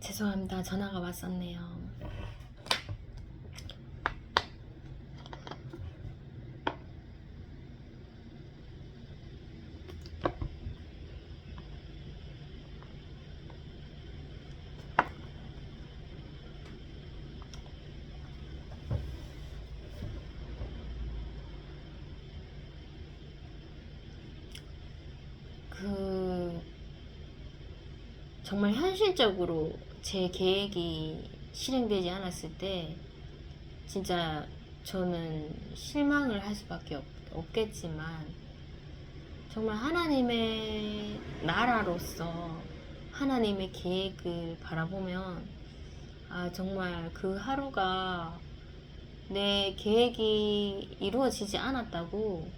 죄송합니다. 전화가 왔었네요. 정말 현실적으로 제 계획이 실행되지 않았을 때 진짜 저는 실망을 할 수밖에 없겠지만, 정말 하나님의 나라로서 하나님의 계획을 바라보면 정말 그 하루가 내 계획이 이루어지지 않았다고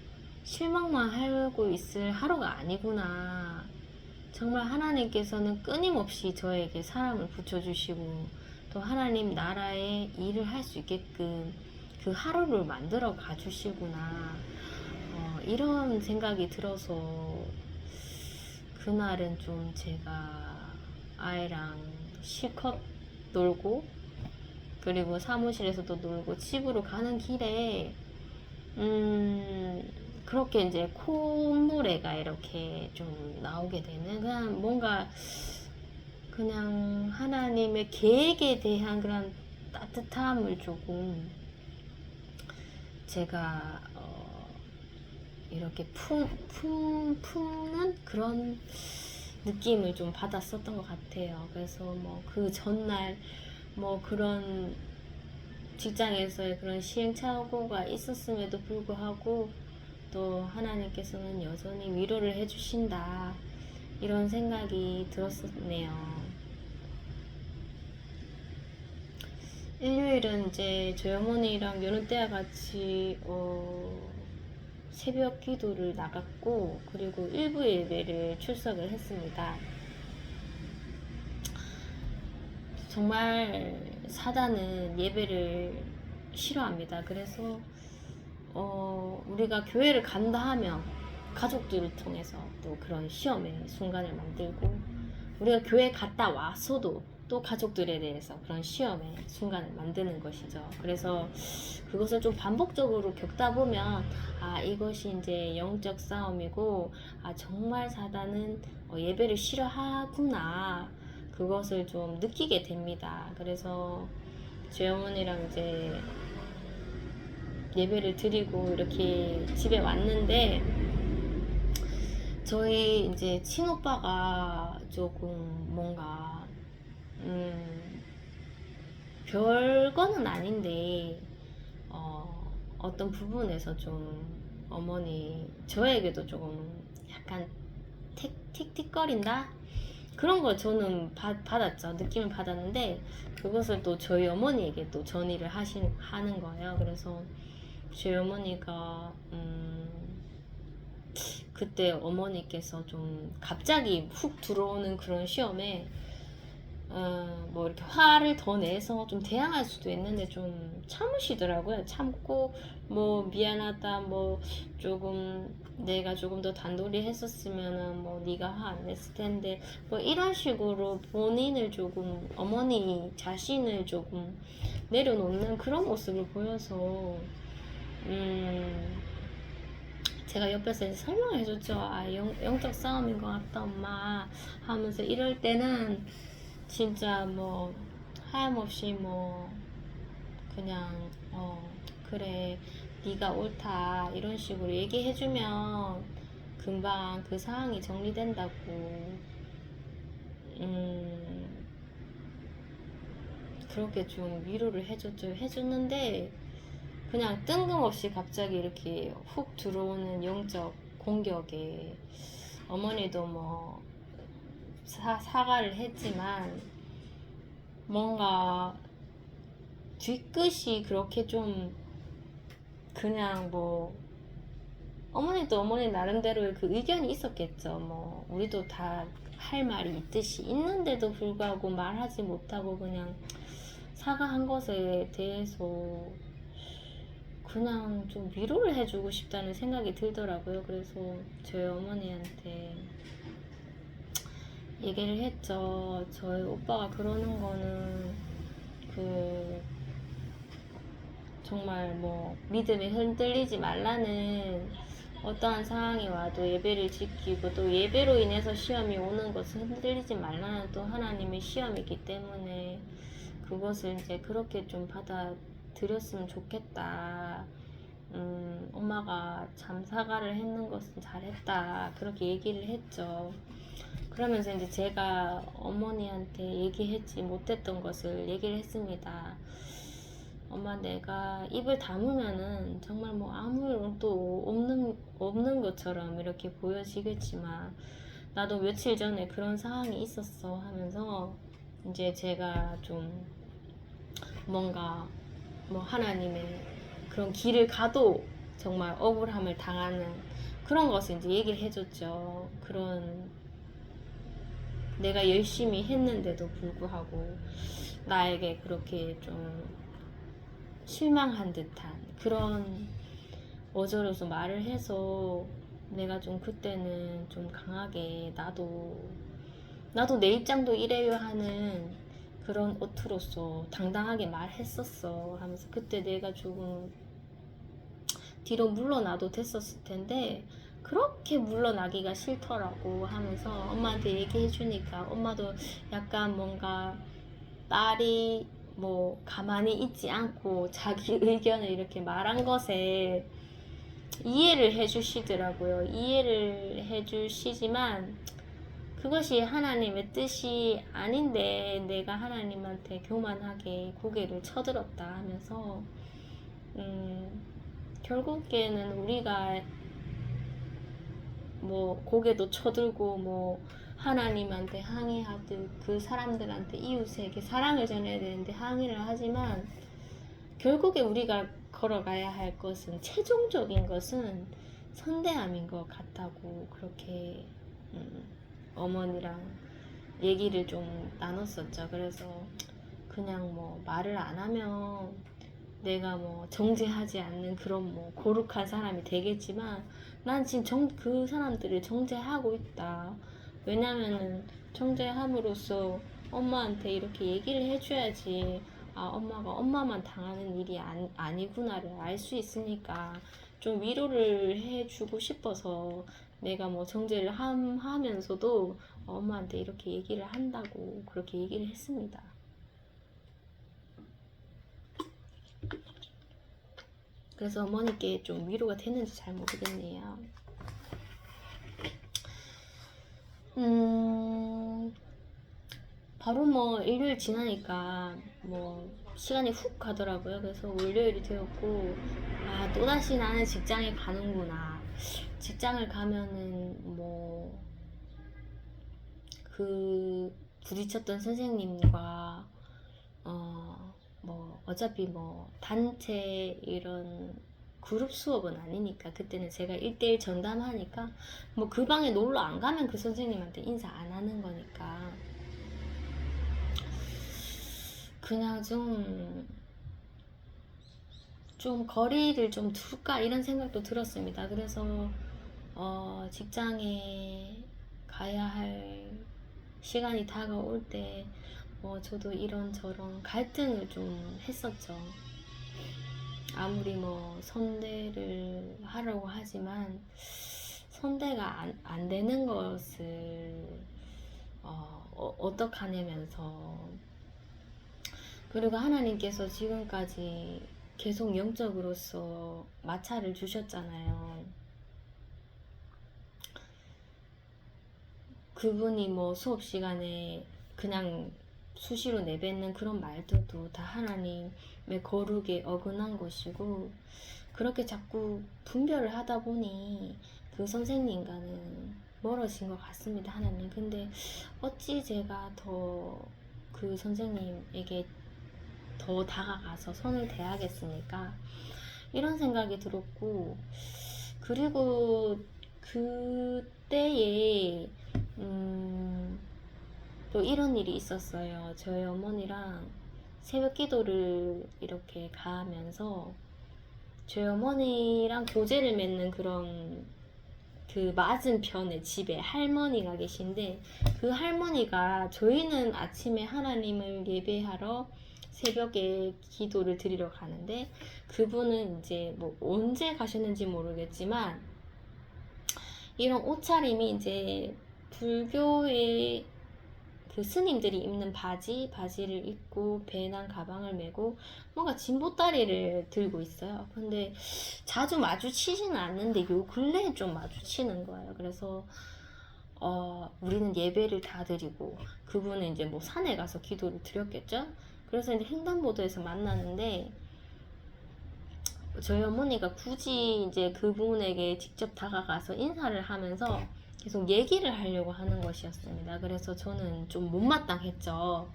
실망만 하고 있을 하루가 아니구나. 정말 하나님께서는 끊임없이 저에게 사람을 붙여주시고 또 하나님 나라의 일을 할 수 있게끔 그 하루를 만들어 가주시구나. 이런 생각이 들어서 그날은 좀 제가 아이랑 실컷 놀고, 그리고 사무실에서도 놀고 집으로 가는 길에 그렇게 이제 콧노래가 이렇게 좀 나오게 되는, 그냥 뭔가 그냥 하나님의 계획에 대한 그런 따뜻함을 조금 제가 이렇게 품는 그런 느낌을 좀 받았었던 것 같아요. 그래서 뭐 그 전날 뭐 그런 직장에서의 그런 시행착오가 있었음에도 불구하고 또 하나님께서는 여전히 위로를 해주신다, 이런 생각이 들었었네요. 일요일은 이제 저희 어머니랑 여느 때와 같이 새벽 기도를 나갔고, 그리고 일부 예배를 출석을 했습니다. 정말 사단은 예배를 싫어합니다. 그래서 우리가 교회를 간다 하면 가족들을 통해서 또 그런 시험의 순간을 만들고, 우리가 교회 갔다 와서도 또 가족들에 대해서 그런 시험의 순간을 만드는 것이죠. 그래서 그것을 좀 반복적으로 겪다 보면 이것이 이제 영적 싸움이고 정말 사단은 예배를 싫어하구나, 그것을 좀 느끼게 됩니다. 그래서 제 어머니랑 이제 예배를 드리고 이렇게 집에 왔는데, 저희 이제 친오빠가 조금 뭔가 별거는 아닌데 어떤 부분에서 좀 어머니 저에게도 조금 약간 틱틱거린다, 그런 걸 저는 받았죠. 느낌을 받았는데 그것을 또 저희 어머니에게 또 전의를 하는 거예요. 그래서 저희 어머니가 그때 어머니께서 좀 갑자기 훅 들어오는 그런 시험에 뭐 이렇게 화를 더 내서 좀 대항할 수도 있는데 좀 참으시더라고요. 참고 뭐 미안하다, 뭐 조금 내가 조금 더 단돌이 했었으면은 뭐 네가 화 안 냈을 텐데, 뭐 이런 식으로 본인을 조금, 어머니 자신을 조금 내려놓는 그런 모습을 보여서 제가 옆에서 이제 설명을 해줬죠. 영적 싸움인 것 같다 엄마 하면서, 이럴 때는 진짜 뭐 하염없이 뭐 그냥 그래 네가 옳다 이런 식으로 얘기해주면 금방 그 상황이 정리된다고 그렇게 좀 위로를 해줬는데, 그냥 뜬금없이 갑자기 이렇게 훅 들어오는 영적 공격에 어머니도 뭐 사과를 했지만 뭔가 뒤끝이 그렇게 좀 그냥 뭐 어머니도 어머니 나름대로의 그 의견이 있었겠죠. 뭐 우리도 다 할 말이 있듯이 있는데도 불구하고 말하지 못하고 그냥 사과한 것에 대해서 그냥 좀 위로를 해주고 싶다는 생각이 들더라고요. 그래서 저희 어머니한테 얘기를 했죠. 저희 오빠가 그러는 거는 그 정말 뭐 믿음이 흔들리지 말라는, 어떠한 상황이 와도 예배를 지키고 또 예배로 인해서 시험이 오는 것을 흔들리지 말라는 또 하나님의 시험이기 때문에 그것을 이제 그렇게 좀 받아들였으면 좋겠다. 엄마가 참 사과를 했는 것은 잘했다. 그렇게 얘기를 했죠. 그러면서 이제 제가 어머니한테 얘기했지 못했던 것을 얘기를 했습니다. 엄마, 내가 입을 다무면은 정말 뭐 아무 일도 없는 것처럼 이렇게 보여지겠지만 나도 며칠 전에 그런 상황이 있었어 하면서 이제 제가 좀 뭔가 뭐 하나님의 그런 길을 가도 정말 억울함을 당하는 그런 것을 이제 얘기를 해줬죠. 그런 내가 열심히 했는데도 불구하고 나에게 그렇게 좀 실망한 듯한 그런 어조로서 말을 해서 내가 좀 그때는 좀 강하게 나도 내 입장도 이래요 하는 그런 어투로서 당당하게 말했었어 하면서 그때 내가 조금 뒤로 물러나도 됐었을 텐데 그렇게 물러나기가 싫더라고 하면서 엄마한테 얘기해 주니까 엄마도 약간 뭔가 딸이 뭐 가만히 있지 않고 자기 의견을 이렇게 말한 것에 이해를 해주시더라고요. 이해를 해주시지만 그것이 하나님의 뜻이 아닌데 내가 하나님한테 교만하게 고개를 쳐들었다 하면서 결국에는 우리가 뭐 고개도 쳐들고 뭐 하나님한테 항의하듯 그 사람들한테 이웃에게 사랑을 전해야 되는데 항의를 하지만 결국에 우리가 걸어가야 할 것은 최종적인 것은 선대함인 것 같다고 그렇게 어머니랑 얘기를 좀 나눴었죠. 그래서 그냥 뭐 말을 안 하면 내가 뭐 정죄하지 않는 그런 뭐 거룩한 사람이 되겠지만 난 지금 그 사람들을 정죄하고 있다. 왜냐면은 정죄함으로써 엄마한테 이렇게 얘기를 해줘야지 아 엄마가 엄마만 당하는 일이 아니구나를 알 수 있으니까 좀 위로를 해주고 싶어서 내가 뭐 정죄를 하면서도 엄마한테 이렇게 얘기를 한다고 그렇게 얘기를 했습니다. 그래서 어머니께 좀 위로가 됐는지 잘 모르겠네요. 바로 뭐 일요일 지나니까 뭐 시간이 훅 가더라고요. 그래서 월요일이 되었고 아 또다시 나는 직장에 가는구나. 직장을 가면은 뭐 그 부딪혔던 선생님과 뭐 어차피 뭐 단체 이런 그룹 수업은 아니니까 그때는 제가 1대1 전담하니까 뭐 그 방에 놀러 안 가면 그 선생님한테 인사 안 하는 거니까 그냥 좀 거리를 좀 둘까 이런 생각도 들었습니다. 그래서 직장에 가야 할 시간이 다가올 때 저도 이런저런 갈등을 좀 했었죠. 아무리 뭐 선대를 하려고 하지만 선대가 안 되는 것을 어떡하냐면서 그리고 하나님께서 지금까지 계속 영적으로서 마찰을 주셨잖아요. 그분이 뭐 수업 시간에 그냥 수시로 내뱉는 그런 말들도 다 하나님의 거룩에 어긋난 것이고 그렇게 자꾸 분별을 하다 보니 그 선생님과는 멀어진 것 같습니다. 하나님. 근데 어찌 제가 더 그 선생님에게 더 다가가서 손을 대하겠습니까? 이런 생각이 들었고 그리고 그때에 또 이런 일이 있었어요. 저희 어머니랑 새벽 기도를 이렇게 가면서 저희 어머니랑 교제를 맺는 그런 그 맞은편에 집에 할머니가 계신데, 그 할머니가, 저희는 아침에 하나님을 예배하러 새벽에 기도를 드리러 가는데, 그분은 이제 뭐 언제 가셨는지 모르겠지만 이런 옷차림이 이제 불교의 그 스님들이 입는 바지를 입고 배낭 가방을 메고 뭔가 진보다리를 들고 있어요. 근데 자주 마주치지는 않는데 요 근래에 좀 마주치는 거예요. 그래서 우리는 예배를 다 드리고 그분은 이제 뭐 산에 가서 기도를 드렸겠죠. 그래서 이제 횡단보도에서 만나는데 저희 어머니가 굳이 이제 그분에게 직접 다가가서 인사를 하면서 계속 얘기를 하려고 하는 것이었습니다. 그래서 저는 좀 못마땅했죠.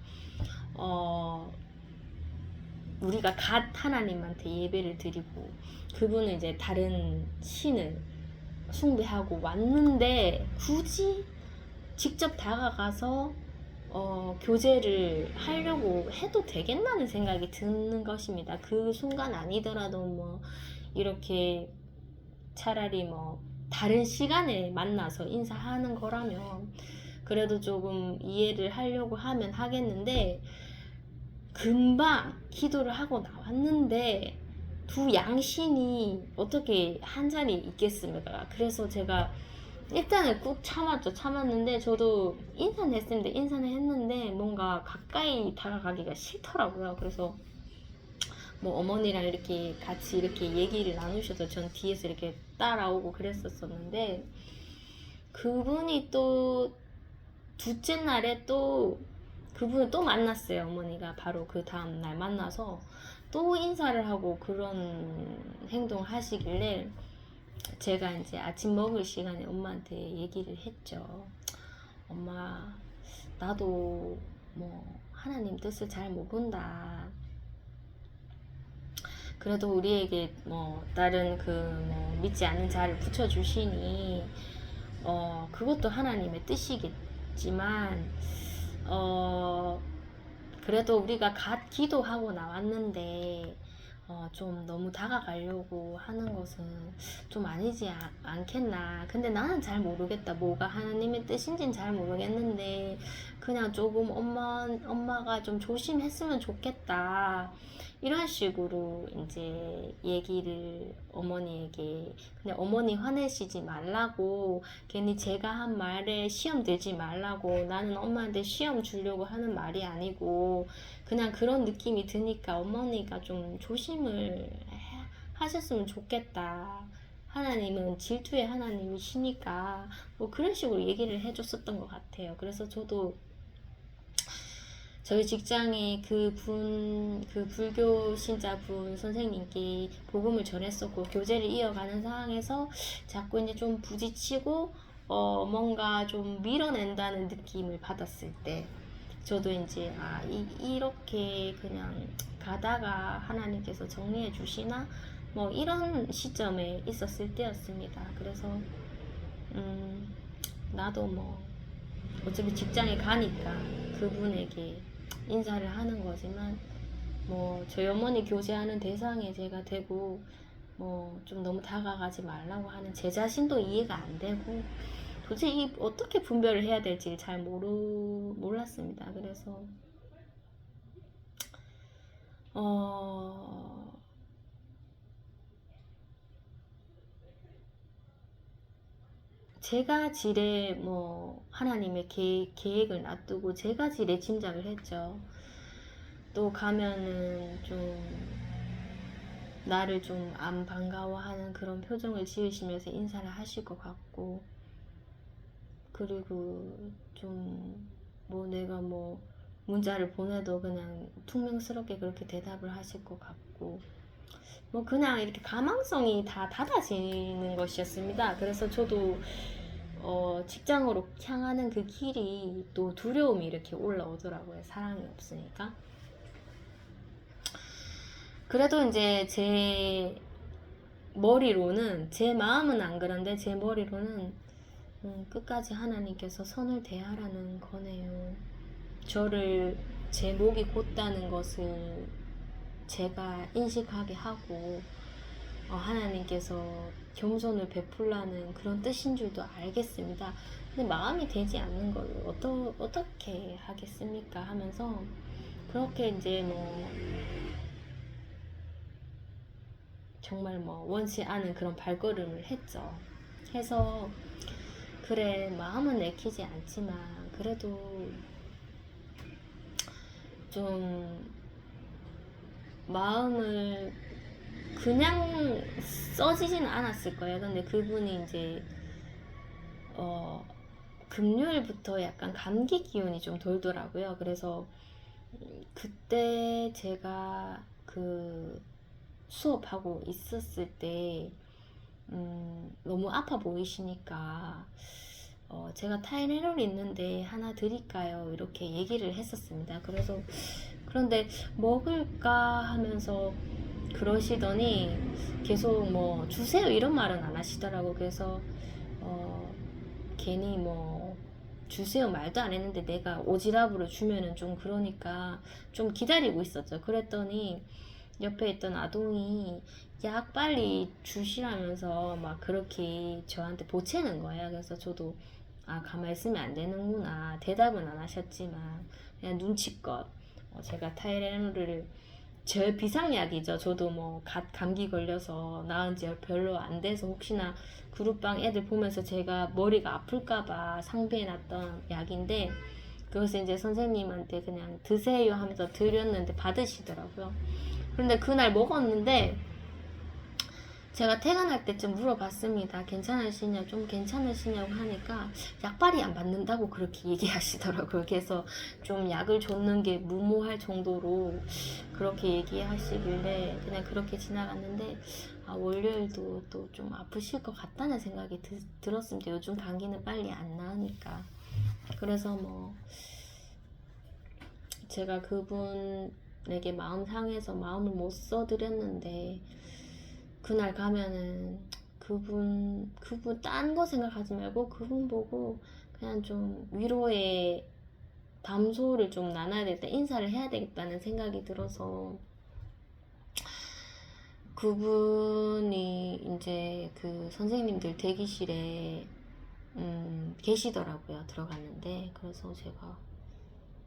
우리가 갓 하나님한테 예배를 드리고 그분은 이제 다른 신을 숭배하고 왔는데 굳이 직접 다가가서 교제를 하려고 해도 되겠나는 생각이 드는 것입니다. 그 순간 아니더라도 뭐 이렇게 차라리 뭐 다른 시간에 만나서 인사하는 거라면 그래도 조금 이해를 하려고 하면 하겠는데, 금방 기도를 하고 나왔는데 두 양신이 어떻게 한 자리에 있겠습니까? 그래서 제가 일단은 꾹 참았는데 저도 인사는 했는데 뭔가 가까이 다가가기가 싫더라고요. 그래서 뭐 어머니랑 이렇게 같이 이렇게 얘기를 나누셔서 전 뒤에서 이렇게 따라오고 그랬었는데, 그분이 또 둘째 날에 또 그분을 또 만났어요. 어머니가 바로 그 다음 날 만나서 또 인사를 하고 그런 행동을 하시길래 제가 이제 아침 먹을 시간에 엄마한테 얘기를 했죠. 엄마, 나도 뭐 하나님 뜻을 잘 모른다. 그래도 우리에게 뭐 다른 그 뭐 믿지 않는 자를 붙여주시니 그것도 하나님의 뜻이겠지만 그래도 우리가 갓 기도하고 나왔는데 좀 너무 다가가려고 하는 것은 좀 아니지 않겠나. 근데 나는 잘 모르겠다. 뭐가 하나님의 뜻인지는 잘 모르겠는데 그냥 조금 엄마가 좀 조심했으면 좋겠다. 이런 식으로 이제 얘기를 어머니에게, 그냥 어머니 화내시지 말라고, 괜히 제가 한 말에 시험 들지 말라고, 나는 엄마한테 시험 주려고 하는 말이 아니고 그냥 그런 느낌이 드니까 어머니가 좀 조심을 하셨으면 좋겠다. 하나님은 질투의 하나님이시니까 뭐 그런 식으로 얘기를 해줬었던 것 같아요. 그래서 저도 저희 직장에 그 불교 신자분 선생님께 복음을 전했었고 교제를 이어가는 상황에서 자꾸 이제 좀 부딪히고 뭔가 좀 밀어낸다는 느낌을 받았을 때 저도 이제 이렇게 그냥 가다가 하나님께서 정리해 주시나 뭐 이런 시점에 있었을 때였습니다. 그래서 나도 뭐 어차피 직장에 가니까 그분에게 인사를 하는 거지만 뭐 저희 어머니 교제하는 대상에 제가 되고 뭐 좀 너무 다가가지 말라고 하는 제 자신도 이해가 안 되고 도대체 어떻게 분별을 해야 될지 잘 몰랐습니다. 그래서 제가 지레 뭐 하나님의 계획을 놔두고 제가 지레 짐작을 했죠. 또 가면은 좀 나를 좀 안 반가워하는 그런 표정을 지으시면서 인사를 하실 것 같고, 그리고 좀 뭐 내가 뭐 문자를 보내도 그냥 퉁명스럽게 그렇게 대답을 하실 것 같고, 뭐 그냥 이렇게 가망성이 다 닫아지는 것이었습니다. 그래서 저도 직장으로 향하는 그 길이 또 두려움이 이렇게 올라오더라고요. 사랑이 없으니까. 그래도 이제 제 머리로는, 제 마음은 안 그런데 제 머리로는 끝까지 하나님께서 선을 대하라는 거네요. 저를 제 목이 곧다는 것을 제가 인식하게 하고 하나님께서 겸손을 베풀라는 그런 뜻인 줄도 알겠습니다. 근데 마음이 되지 않는 걸 어떻게 하겠습니까? 하면서 그렇게 이제 뭐 정말 뭐 원치 않은 그런 발걸음을 했죠. 해서 그래, 마음은 내키지 않지만 그래도 좀 마음을 그냥 써지지는 않았을 거예요. 근데 그분이 이제 금요일부터 약간 감기 기운이 좀 돌더라고요. 그래서 그때 제가 그 수업하고 있었을 때 너무 아파 보이시니까 제가 타이레놀 있는데 하나 드릴까요? 이렇게 얘기를 했었습니다. 그래서 그런데 먹을까 하면서 그러시더니 계속 뭐 주세요 이런 말은 안 하시더라고. 그래서 괜히 뭐 주세요 말도 안 했는데 내가 오지랖으로 주면은 좀 그러니까 좀 기다리고 있었죠. 그랬더니 옆에 있던 아동이 약 빨리 주시라면서 막 그렇게 저한테 보채는 거예요. 그래서 저도 가만히 있으면 안 되는구나. 대답은 안 하셨지만 그냥 눈치껏 제가 타이레놀을 제 비상약이죠. 저도 뭐 감기 걸려서 나은 지 별로 안 돼서 혹시나 그룹방 애들 보면서 제가 머리가 아플까봐 상비해놨던 약인데 그것을 이제 선생님한테 그냥 드세요 하면서 드렸는데 받으시더라고요. 그런데 그날 먹었는데 제가 퇴근할 때쯤 물어봤습니다. 좀 괜찮으시냐고 하니까 약발이 안 받는다고 그렇게 얘기하시더라고요. 그래서 좀 약을 줬는 게 무모할 정도로 그렇게 얘기하시길래 그냥 그렇게 지나갔는데 월요일도 또 좀 아프실 것 같다는 생각이 들었습니다. 요즘 감기는 빨리 안 나으니까. 그래서 뭐 제가 그분에게 마음 상해서 마음을 못 써드렸는데 그날 가면은 그분 딴 거 생각하지 말고 그분 보고 그냥 좀 위로의 담소를 좀 나눠야 되겠다, 인사를 해야 되겠다는 생각이 들어서 그분이 이제 그 선생님들 대기실에 계시더라고요. 들어갔는데 그래서 제가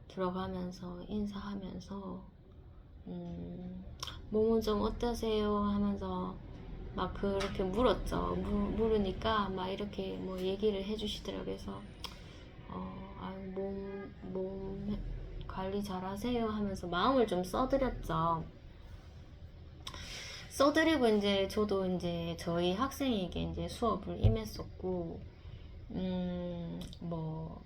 들어가면서 인사하면서 몸은 좀 어떠세요? 하면서 막 그렇게 물었죠. 물으니까 막 이렇게 뭐 얘기를 해주시더라고요. 그래서 몸 관리 잘 하세요 하면서 마음을 좀 써드렸죠. 써드리고 이제 저도 이제 저희 학생에게 이제 수업을 임했었고, 뭐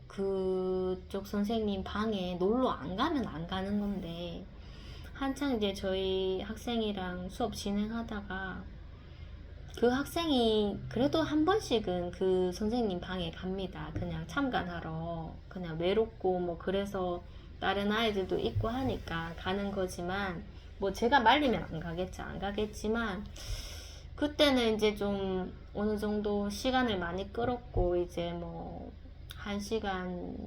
그쪽 선생님 방에 놀러 안 가면 안 가는 건데 한창 이제 저희 학생이랑 수업 진행하다가 그 학생이 그래도 한 번씩은 그 선생님 방에 갑니다. 그냥 참관하러. 그냥 외롭고 뭐 그래서 다른 아이들도 있고 하니까 가는 거지만 뭐 제가 말리면 안 가겠죠. 안 가겠지만 그때는 이제 좀 어느 정도 시간을 많이 끌었고 이제 뭐 1시간쯤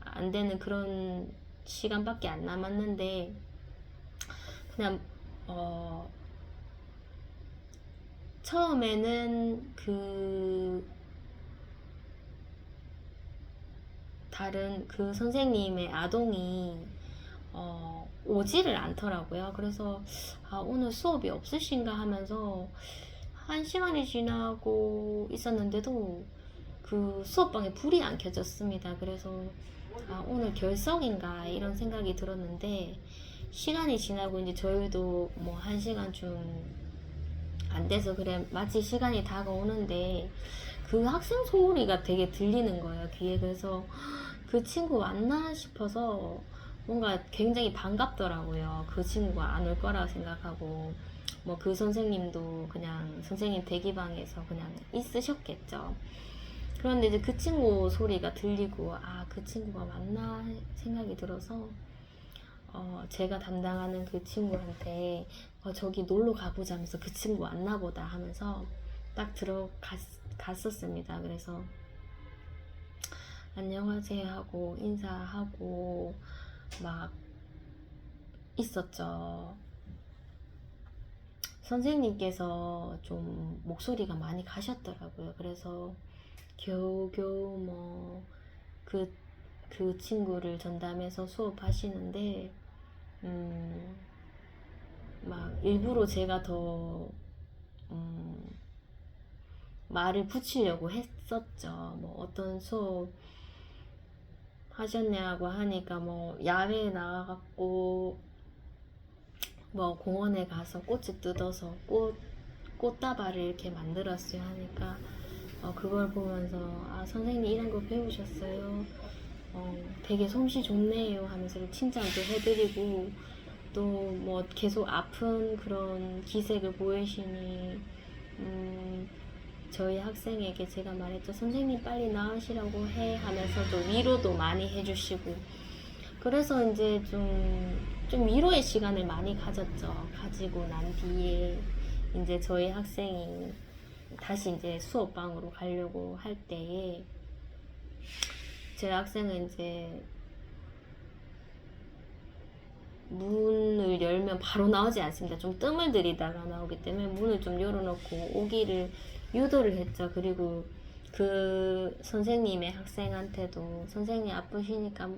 안 되는 그런 시간밖에 안 남았는데 그냥 처음에는 다른 그 선생님의 아동이 오지를 않더라고요. 그래서 오늘 수업이 없으신가 하면서 1시간이 지나고 있었는데도 그 수업방에 불이 안 켜졌습니다. 그래서 오늘 결석인가 이런 생각이 들었는데 시간이 지나고 이제 저희도 뭐 1시간쯤 안 돼서 그래 마치 시간이 다가오는데 그 학생 소리가 되게 들리는 거예요, 귀에. 그래서 그 친구 왔나 싶어서 뭔가 굉장히 반갑더라고요. 그 친구가 안 올 거라 생각하고 뭐 그 선생님도 그냥 선생님 대기방에서 그냥 있으셨겠죠. 그런데 이제 그 친구 소리가 들리고 그 친구가 맞나 생각이 들어서 제가 담당하는 그 친구한테 저기 놀러 가보자면서 그 친구 왔나 보다 하면서 딱 들어갔었습니다. 그래서 안녕하세요 하고 인사하고 막 있었죠. 선생님께서 좀 목소리가 많이 가셨더라고요. 그래서 겨우겨우 뭐 그 친구를 전담해서 수업하시는데 막 일부러 제가 더 말을 붙이려고 했었죠. 뭐 어떤 수업 하셨냐고 하니까 뭐 야외에 나가갖고 뭐 공원에 가서 꽃을 뜯어서 꽃다발을 이렇게 만들었어요 하니까 그걸 보면서 아 선생님 이런 거 배우셨어요? 되게 솜씨 좋네요 하면서 칭찬도 해드리고 또 뭐 계속 아픈 그런 기색을 보이시니 저희 학생에게 제가 말했죠. 선생님 빨리 나으시라고 해 하면서 또 위로도 많이 해주시고 그래서 이제 좀 위로의 시간을 많이 가졌죠. 가지고 난 뒤에 이제 저희 학생이 다시 이제 수업방으로 가려고 할 때에 제 학생은 이제 문을 열면 바로 나오지 않습니다. 좀 뜸을 들이다가 나오기 때문에 문을 좀 열어놓고 오기를 유도를 했죠. 그리고 그 선생님의 학생한테도 선생님 아프시니까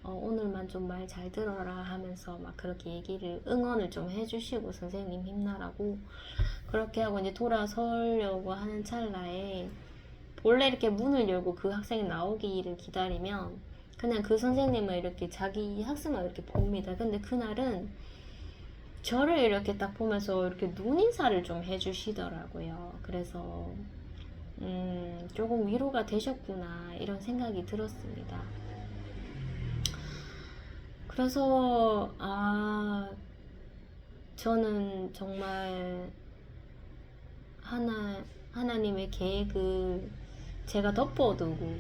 오늘만 좀 말 잘 들어라 하면서 막 그렇게 얘기를 응원을 좀 해주시고 선생님 힘나라고 그렇게 하고 이제 돌아서려고 하는 찰나에 원래 이렇게 문을 열고 그 학생이 나오기를 기다리면 그냥 그 선생님은 이렇게 자기 학생을 이렇게 봅니다. 근데 그날은 저를 이렇게 딱 보면서 이렇게 눈인사를 좀 해주시더라고요. 그래서 조금 위로가 되셨구나 이런 생각이 들었습니다. 그래서 저는 정말 하나님의 계획을 제가 덮어두고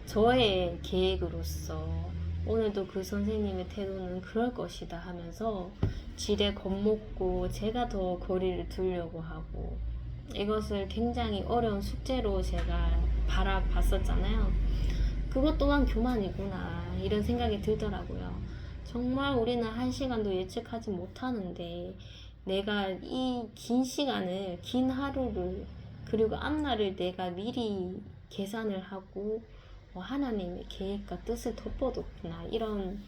저의 계획으로서 오늘도 그 선생님의 태도는 그럴 것이다 하면서 지레 겁먹고 제가 더 거리를 두려고 하고 이것을 굉장히 어려운 숙제로 제가 바라봤었잖아요. 그것 또한 교만이구나 이런 생각이 들더라고요. 정말 우리는 한 시간도 예측하지 못하는데 내가 이 긴 시간을 긴 하루를 그리고 앞날을 내가 미리 계산을 하고 하나님의 계획과 뜻을 덮어뒀구나 이런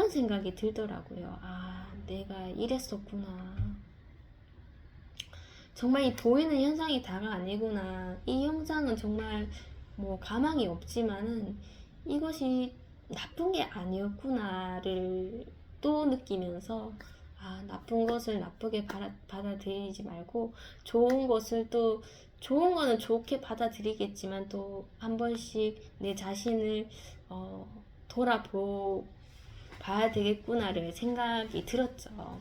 생각이 들더라고요. 아 내가 이랬었구나. 정말 이 보이는 현상이 다가 아니구나. 이 현상은 정말 뭐 가망이 없지만은 이것이 나쁜 게 아니었구나를 또 느끼면서 나쁜 것을 나쁘게 받아들이지 말고 좋은 것을 또 좋은 거는 좋게 받아들이겠지만 또 한 번씩 내 자신을 봐야 되겠구나를 생각이 들었죠.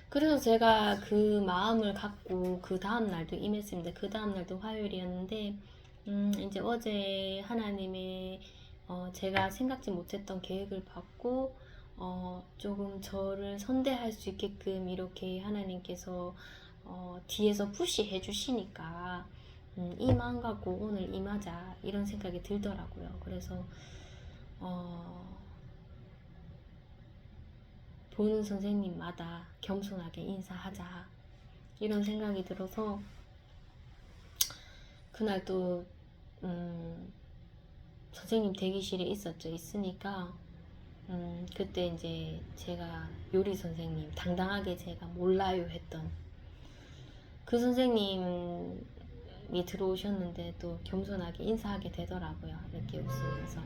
그래서 제가 그 마음을 갖고 그 다음날도 임했습니다. 그 다음날도 화요일이었는데 이제 어제 하나님의 제가 생각지 못했던 계획을 받고 조금 저를 선대할 수 있게끔 이렇게 하나님께서 뒤에서 푸시해 주시니까 이 마음 갖고 오늘 임하자 이런 생각이 들더라고요. 그래서 보는 선생님마다 겸손하게 인사하자 이런 생각이 들어서 그날 또 선생님 대기실에 있으니까 그때 이제 제가 요리 선생님 당당하게 제가 몰라요 했던 그 선생님이 들어오셨는데 또 겸손하게 인사하게 되더라고요. 이렇게 웃으면서.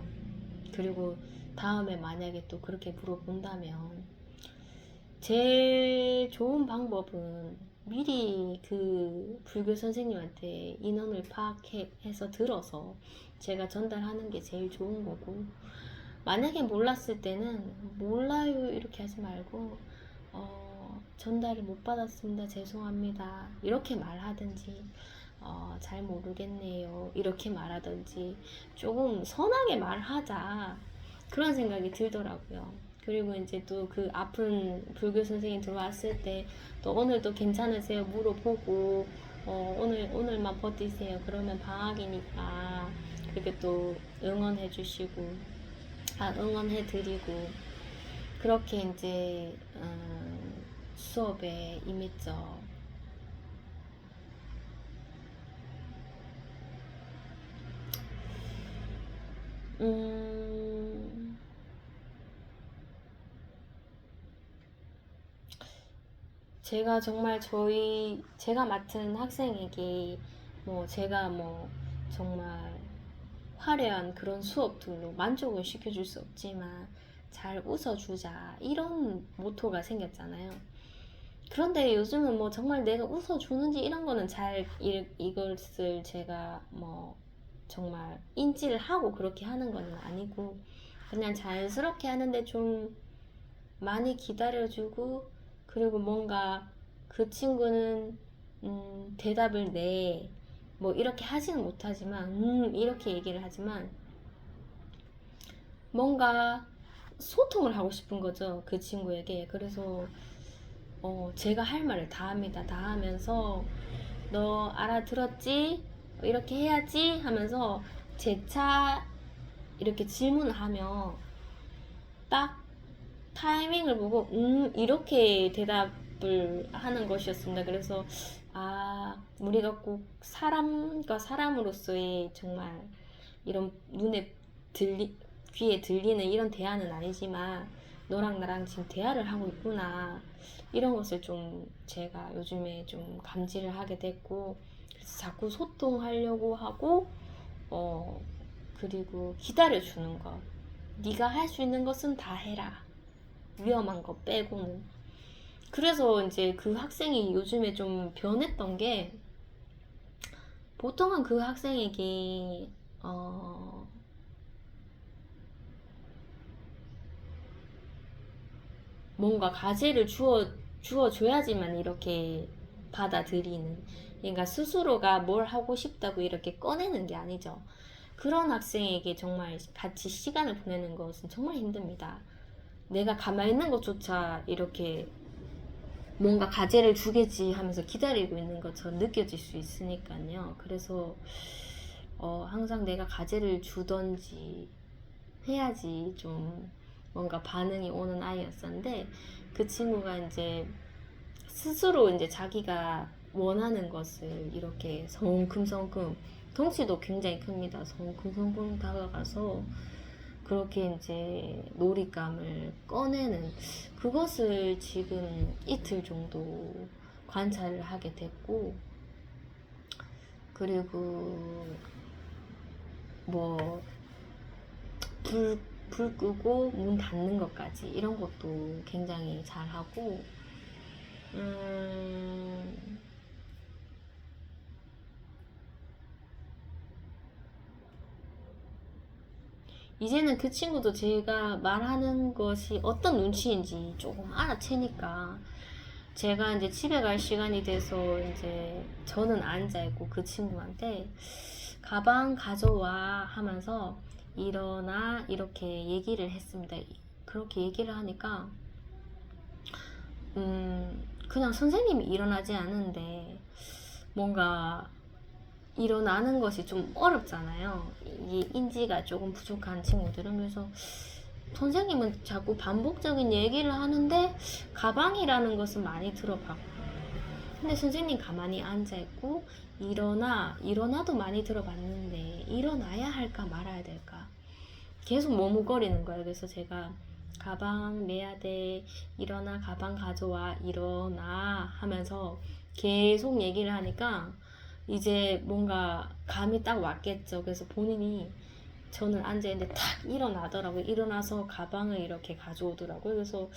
그리고 다음에 만약에 또 그렇게 물어본다면 제일 좋은 방법은 미리 그 불교 선생님한테 인원을 파악해서 들어서 제가 전달하는 게 제일 좋은 거고 만약에 몰랐을 때는 몰라요 이렇게 하지 말고 전달을 못 받았습니다 죄송합니다 이렇게 말하든지 잘 모르겠네요 이렇게 말하든지 조금 선하게 말하자 그런 생각이 들더라고요. 그리고 이제 또 그 아픈 불교 선생님 들어왔을 때 또 오늘도 괜찮으세요 물어보고 오늘만 버티세요. 그러면 방학이니까 그렇게 또 응원해 주시고 응원해 드리고 그렇게 이제 수업에 임했죠. 제가 정말 제가 맡은 학생에게 제가 정말 화려한 그런 수업들로 만족을 시켜줄 수 없지만 잘 웃어주자 이런 모토가 생겼잖아요. 그런데 요즘은 정말 내가 웃어주는지 이런 거는 이것을 제가 정말 인지를 하고 그렇게 하는 건 아니고 그냥 자연스럽게 하는데 좀 많이 기다려주고 그리고 뭔가 그 친구는 대답을 이렇게 하지는 못하지만 이렇게 얘기를 하지만 뭔가 소통을 하고 싶은 거죠 그 친구에게. 그래서 제가 할 말을 다 합니다. 다 하면서 너 알아들었지? 이렇게 해야지 하면서 재차 이렇게 질문을 하면 딱 타이밍을 보고 이렇게 대답을 하는 것이었습니다. 그래서 우리가 꼭 사람과 사람으로서의 정말 이런 귀에 들리는 이런 대화는 아니지만 너랑 나랑 지금 대화를 하고 있구나 이런 것을 좀 제가 요즘에 좀 감지를 하게 됐고 그래서 자꾸 소통하려고 하고 그리고 기다려주는 거 네가 할 수 있는 것은 다 해라 위험한 거 빼고는. 그래서 이제 그 학생이 요즘에 좀 변했던 게 보통은 그 학생에게 뭔가 과제를 주어줘야지만 이렇게 받아들이는, 그러니까 스스로가 뭘 하고 싶다고 이렇게 꺼내는 게 아니죠. 그런 학생에게 정말 같이 시간을 보내는 것은 정말 힘듭니다. 내가 가만히 있는 것조차 이렇게 뭔가 과제를 주겠지 하면서 기다리고 있는 것처럼 느껴질 수 있으니까요. 그래서 항상 내가 과제를 주던지 해야지 좀 뭔가 반응이 오는 아이였었는데 그 친구가 이제 스스로 이제 자기가 원하는 것을 이렇게 성큼성큼, 덩치도 굉장히 큽니다. 성큼성큼 다가가서 그렇게 이제 놀잇감을 꺼내는 그것을 지금 이틀 정도 관찰을 하게 됐고, 그리고 불 끄고 문 닫는 것까지 이런 것도 굉장히 잘하고 이제는 그 친구도 제가 말하는 것이 어떤 눈치인지 조금 알아채니까 제가 이제 집에 갈 시간이 돼서 이제 저는 앉아있고 그 친구한테 가방 가져와 하면서 일어나 이렇게 얘기를 했습니다. 그렇게 얘기를 하니까 그냥 선생님이 일어나지 않은데 뭔가 일어나는 것이 좀 어렵잖아요. 이 인지가 조금 부족한 친구들은. 그래서 선생님은 자꾸 반복적인 얘기를 하는데 가방이라는 것은 많이 들어봤고, 근데 선생님 가만히 앉아있고 일어나도 많이 들어봤는데 일어나야 할까 말아야 될까 계속 머뭇거리는 거예요. 그래서 제가 가방 매야 돼, 일어나, 가방 가져와, 일어나 하면서 계속 얘기를 하니까 이제 뭔가 감이 딱 왔겠죠. 그래서 본인이 저는 앉아있는데 탁 일어나더라고요. 일어나서 가방을 이렇게 가져오더라고요. 그래서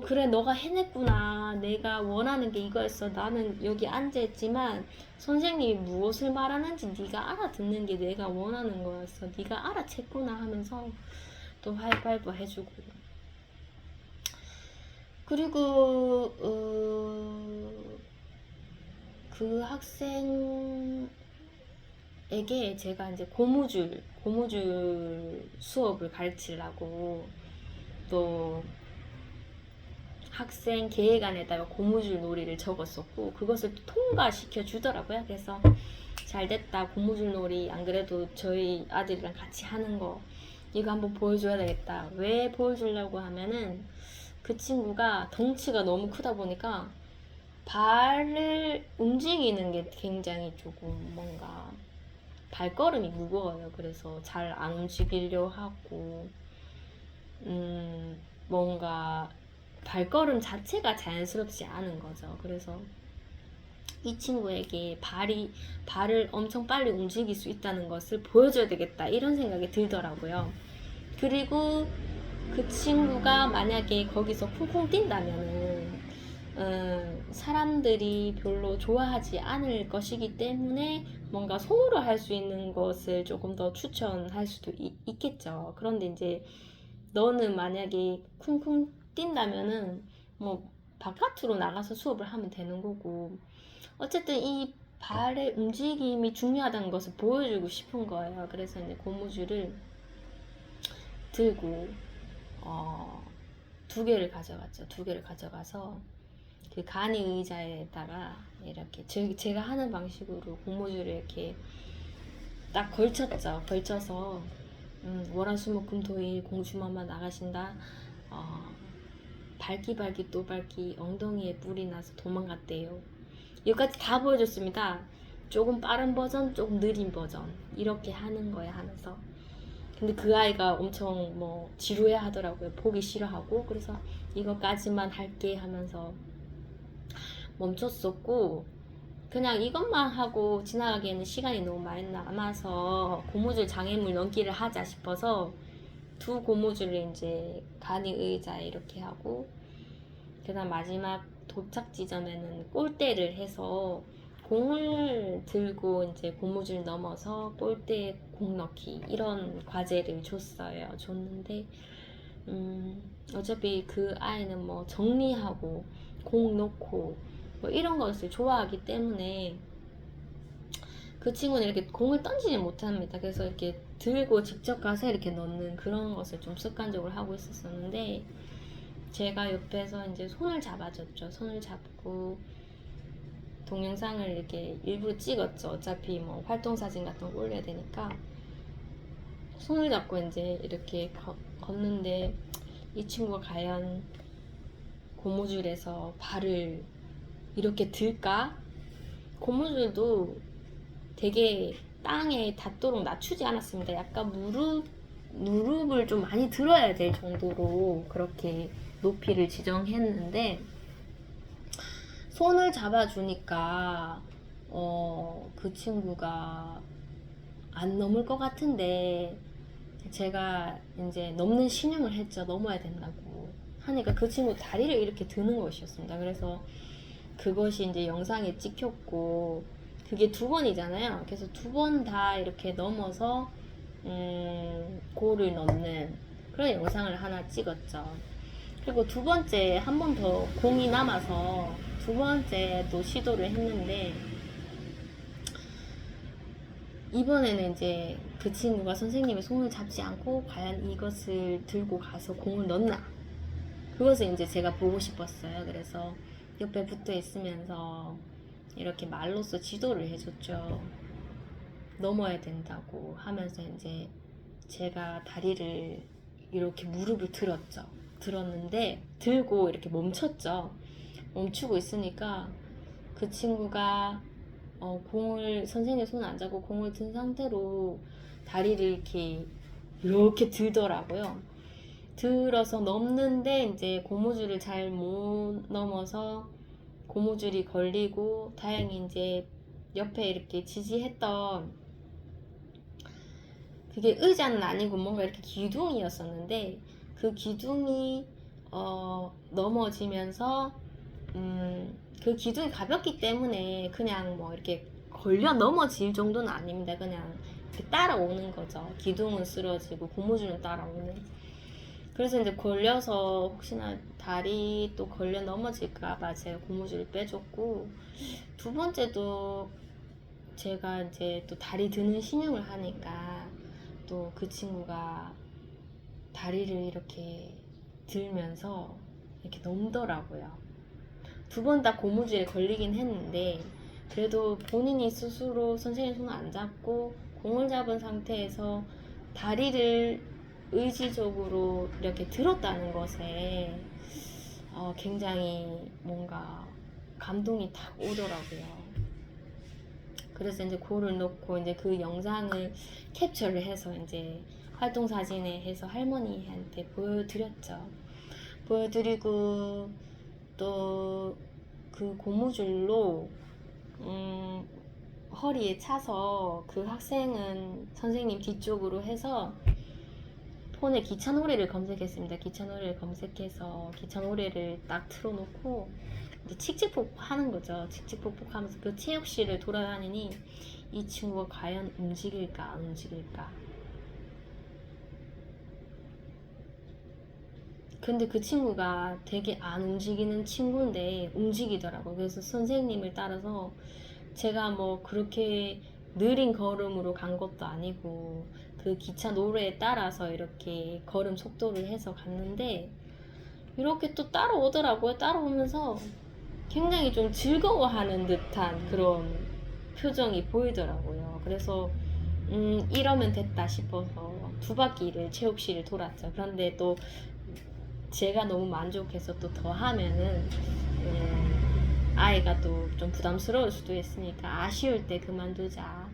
그래 너가 해냈구나. 내가 원하는 게 이거였어. 나는 여기 앉아있지만 선생님이 무엇을 말하는지 네가 알아듣는 게 내가 원하는 거였어. 네가 알아챘구나 하면서 또 하이파이브 해주고, 그리고 그 학생에게 제가 이제 고무줄 수업을 가르치려고 또 학생 계획안에다가 고무줄 놀이를 적었었고 그것을 통과시켜 주더라고요. 그래서 잘 됐다. 고무줄 놀이 안 그래도 저희 아들이랑 같이 하는 거 이거 한번 보여줘야 되겠다. 왜 보여주려고 하면은 그 친구가 덩치가 너무 크다 보니까 발을 움직이는 게 굉장히 조금 뭔가 발걸음이 무거워요. 그래서 잘 안 움직이려 하고 뭔가 발걸음 자체가 자연스럽지 않은 거죠. 그래서 이 친구에게 발을 엄청 빨리 움직일 수 있다는 것을 보여줘야 되겠다 이런 생각이 들더라고요. 그리고 그 친구가 만약에 거기서 쿵쿵 뛴다면은 사람들이 별로 좋아하지 않을 것이기 때문에 뭔가 손으로 할 수 있는 것을 조금 더 추천할 수도 있겠죠. 그런데 이제 너는 만약에 쿵쿵 뛴다면은 뭐 바깥으로 나가서 수업을 하면 되는 거고 어쨌든 이 발의 움직임이 중요하다는 것을 보여주고 싶은 거예요. 그래서 이제 고무줄을 들고 두 개를 가져갔죠. 두 개를 가져가서 그 간이 의자에다가 이렇게 제가 하는 방식으로 고무줄을 이렇게 딱 걸쳤죠. 걸쳐서 월화수목금토일 공주마마 나가신다. 발기 또 발기 엉덩이에 뿔이 나서 도망갔대요. 여기까지 다 보여줬습니다. 조금 빠른 버전, 조금 느린 버전 이렇게 하는 거야 하면서 근데 그 아이가 엄청 뭐 지루해 하더라고요. 보기 싫어하고 그래서 이거까지만 할게 하면서 멈췄었고 그냥 이것만 하고 지나가기에는 시간이 너무 많이 남아서 고무줄 장애물 넘기를 하자 싶어서 두 고무줄을 이제 간이 의자에 이렇게 하고 그다음 마지막 도착 지점에는 골대를 해서 공을 들고 이제 고무줄 넘어서 골대에 공 넣기 이런 과제를 줬는데 어차피 그 아이는 뭐 정리하고 공 넣고 뭐 이런 것을 좋아하기 때문에 그 친구는 이렇게 공을 던지지 못합니다. 그래서 이렇게 들고 직접 가서 이렇게 넣는 그런 것을 좀 습관적으로 하고 있었는데 제가 옆에서 이제 손을 잡아줬죠. 손을 잡고 동영상을 이렇게 일부러 찍었죠. 어차피 뭐 활동사진 같은 거 올려야 되니까 손을 잡고 이제 이렇게 걷는데 이 친구가 과연 고무줄에서 발을 이렇게 들까? 고무줄도 되게 땅에 닿도록 낮추지 않았습니다. 약간 무릎을 좀 많이 들어야 될 정도로 그렇게 높이를 지정했는데 손을 잡아주니까 그 친구가 안 넘을 것 같은데 제가 이제 넘는 신용을 했죠. 넘어야 된다고 하니까 그 친구 다리를 이렇게 드는 것이었습니다. 그래서 그것이 이제 영상에 찍혔고 그게 두 번이잖아요. 그래서 두 번 다 이렇게 넘어서 골을 넣는 그런 영상을 하나 찍었죠. 그리고 두 번째 한 번 더 공이 남아서 두 번째 또 시도를 했는데 이번에는 이제 그 친구가 선생님의 손을 잡지 않고 과연 이것을 들고 가서 공을 넣나 그것을 이제 제가 보고 싶었어요. 그래서 옆에 붙어 있으면서 이렇게 말로써 지도를 해줬죠. 넘어야 된다고 하면서 이제 제가 다리를 이렇게 무릎을 들었는데 들고 이렇게 멈췄죠. 멈추고 있으니까 그 친구가 공을 선생님 손 안 잡고 공을 든 상태로 다리를 이렇게 들더라고요. 들어서 넘는데 이제 고무줄을 잘 못 넘어서 고무줄이 걸리고 다행히 이제 옆에 이렇게 지지했던 그게 의자는 아니고 뭔가 이렇게 기둥이었었는데 그 기둥이 넘어지면서 그 기둥이 가볍기 때문에 그냥 뭐 이렇게 걸려 넘어질 정도는 아닙니다. 그냥 이렇게 따라오는 거죠. 기둥은 쓰러지고 고무줄은 따라오는. 그래서 이제 걸려서 혹시나 다리 또 걸려 넘어질까봐 제가 고무줄을 빼줬고 두 번째도 제가 이제 또 다리 드는 신용을 하니까 또 그 친구가 다리를 이렇게 들면서 이렇게 넘더라고요. 두 번 다 고무줄에 걸리긴 했는데 그래도 본인이 스스로 선생님 손을 안 잡고 공을 잡은 상태에서 다리를 의지적으로 이렇게 들었다는 것에 굉장히 뭔가 감동이 탁 오더라고요. 그래서 이제 그거를 놓고 이제 그 영상을 캡처를 해서 이제 활동 사진에 해서 할머니한테 보여드렸죠. 보여드리고 또 그 고무줄로 허리에 차서 그 학생은 선생님 뒤쪽으로 해서 폰에 기차 노래를 검색했습니다. 기차 노래를 검색해서 기차 노래를 딱 틀어놓고 이제 칙칙폭폭 하는 거죠. 칙칙폭폭 하면서 그 체육실을 돌아다니니 이 친구가 과연 움직일까 안 움직일까. 근데 그 친구가 되게 안 움직이는 친구인데 움직이더라고요. 그래서 선생님을 따라서 제가 뭐 그렇게 느린 걸음으로 간 것도 아니고 그 기차 노래에 따라서 이렇게 걸음 속도를 해서 갔는데 이렇게 또 따라오더라고요. 따라오면서 굉장히 좀 즐거워하는 듯한 그런 표정이 보이더라고요. 그래서 이러면 됐다 싶어서 두 바퀴를 체육실을 돌았죠. 그런데 또 제가 너무 만족해서 또 더 하면은 아이가 또 좀 부담스러울 수도 있으니까 아쉬울 때 그만두자,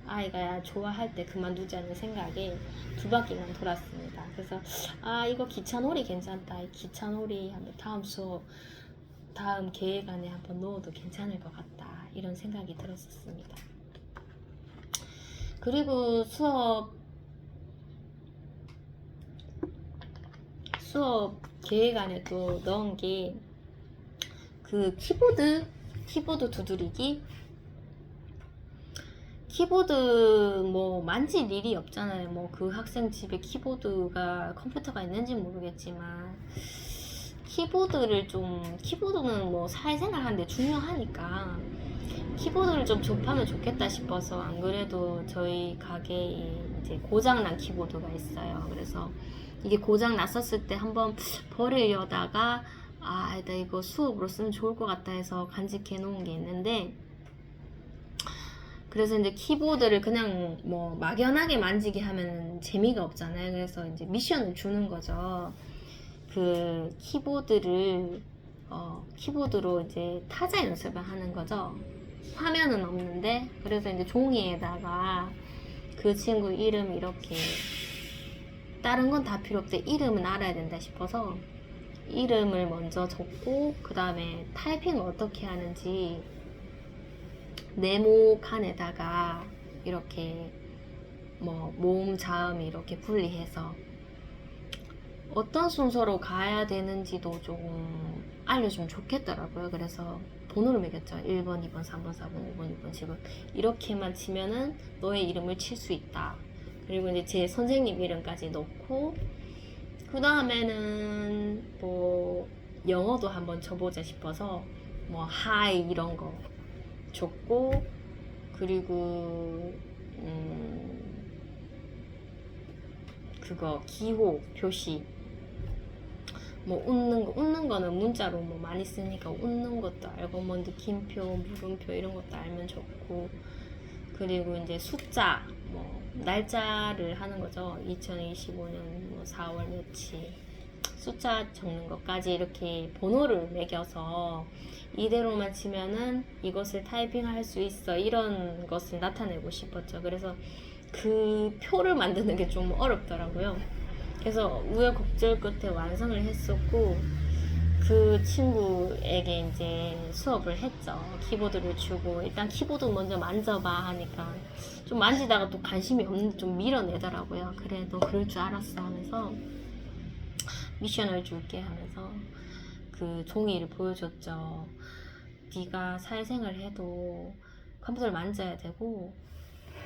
아이가 좋아할 때 그만두자는 생각에 두 바퀴만 돌았습니다. 그래서 이거 기차놀이 괜찮다, 이 기차놀이 한번 다음 수업 다음 계획 안에 한번 넣어도 괜찮을 것 같다, 이런 생각이 들었었습니다. 그리고 수업 계획 안에 또 넣은 게 그 키보드 두드리기. 키보드 뭐 만질 일이 없잖아요. 뭐 그 학생 집에 키보드가 컴퓨터가 있는지 모르겠지만 키보드는 뭐 사회생활 하는데 중요하니까 키보드를 좀 접하면 좋겠다 싶어서, 안 그래도 저희 가게에 이제 고장난 키보드가 있어요. 그래서 이게 고장 났었을 때 한번 버리려다가 나 이거 수업으로 쓰면 좋을 것 같다 해서 간직해 놓은 게 있는데, 그래서 이제 키보드를 그냥 뭐 막연하게 만지게 하면 재미가 없잖아요. 그래서 이제 미션을 주는 거죠. 그 키보드로 이제 타자 연습을 하는 거죠. 화면은 없는데, 그래서 이제 종이에다가 그 친구 이름 이렇게, 다른 건 다 필요 없대, 이름은 알아야 된다 싶어서 이름을 먼저 적고 그 다음에 타이핑을 어떻게 하는지 네모 칸에다가 이렇게 뭐 모음 자음 이렇게 분리해서 어떤 순서로 가야 되는지도 조금 알려주면 좋겠더라고요. 그래서 번호를 매겼죠. 1번, 2번, 3번, 4번, 5번, 6번, 7번 이렇게만 치면은 너의 이름을 칠 수 있다. 그리고 이제 제 선생님 이름까지 넣고, 그 다음에는 뭐 영어도 한번 쳐보자 싶어서 뭐 hi 이런 거 줬고, 그리고 그거 기호 표시, 뭐 웃는 거는 문자로 뭐 많이 쓰니까 웃는 것도 알고, 뭐 느낌표, 물음표 이런 것도 알면 좋고, 그리고 이제 숫자, 뭐 날짜를 하는 거죠. 2025년 뭐 4월 며칠 숫자 적는 것까지 이렇게 번호를 매겨서 이대로만 치면은 이것을 타이핑할 수 있어, 이런 것을 나타내고 싶었죠. 그래서 그 표를 만드는 게 좀 어렵더라고요. 그래서 우여곡절 끝에 완성을 했었고, 그 친구에게 이제 수업을 했죠. 키보드를 주고 일단 키보드 먼저 만져봐 하니까 좀 만지다가 또 관심이 없는데 좀 밀어내더라고요. 그래, 너 그럴 줄 알았어 하면서 미션을 줄게 하면서 그 종이를 보여줬죠. 네가 사회생활 해도 컴퓨터를 만져야 되고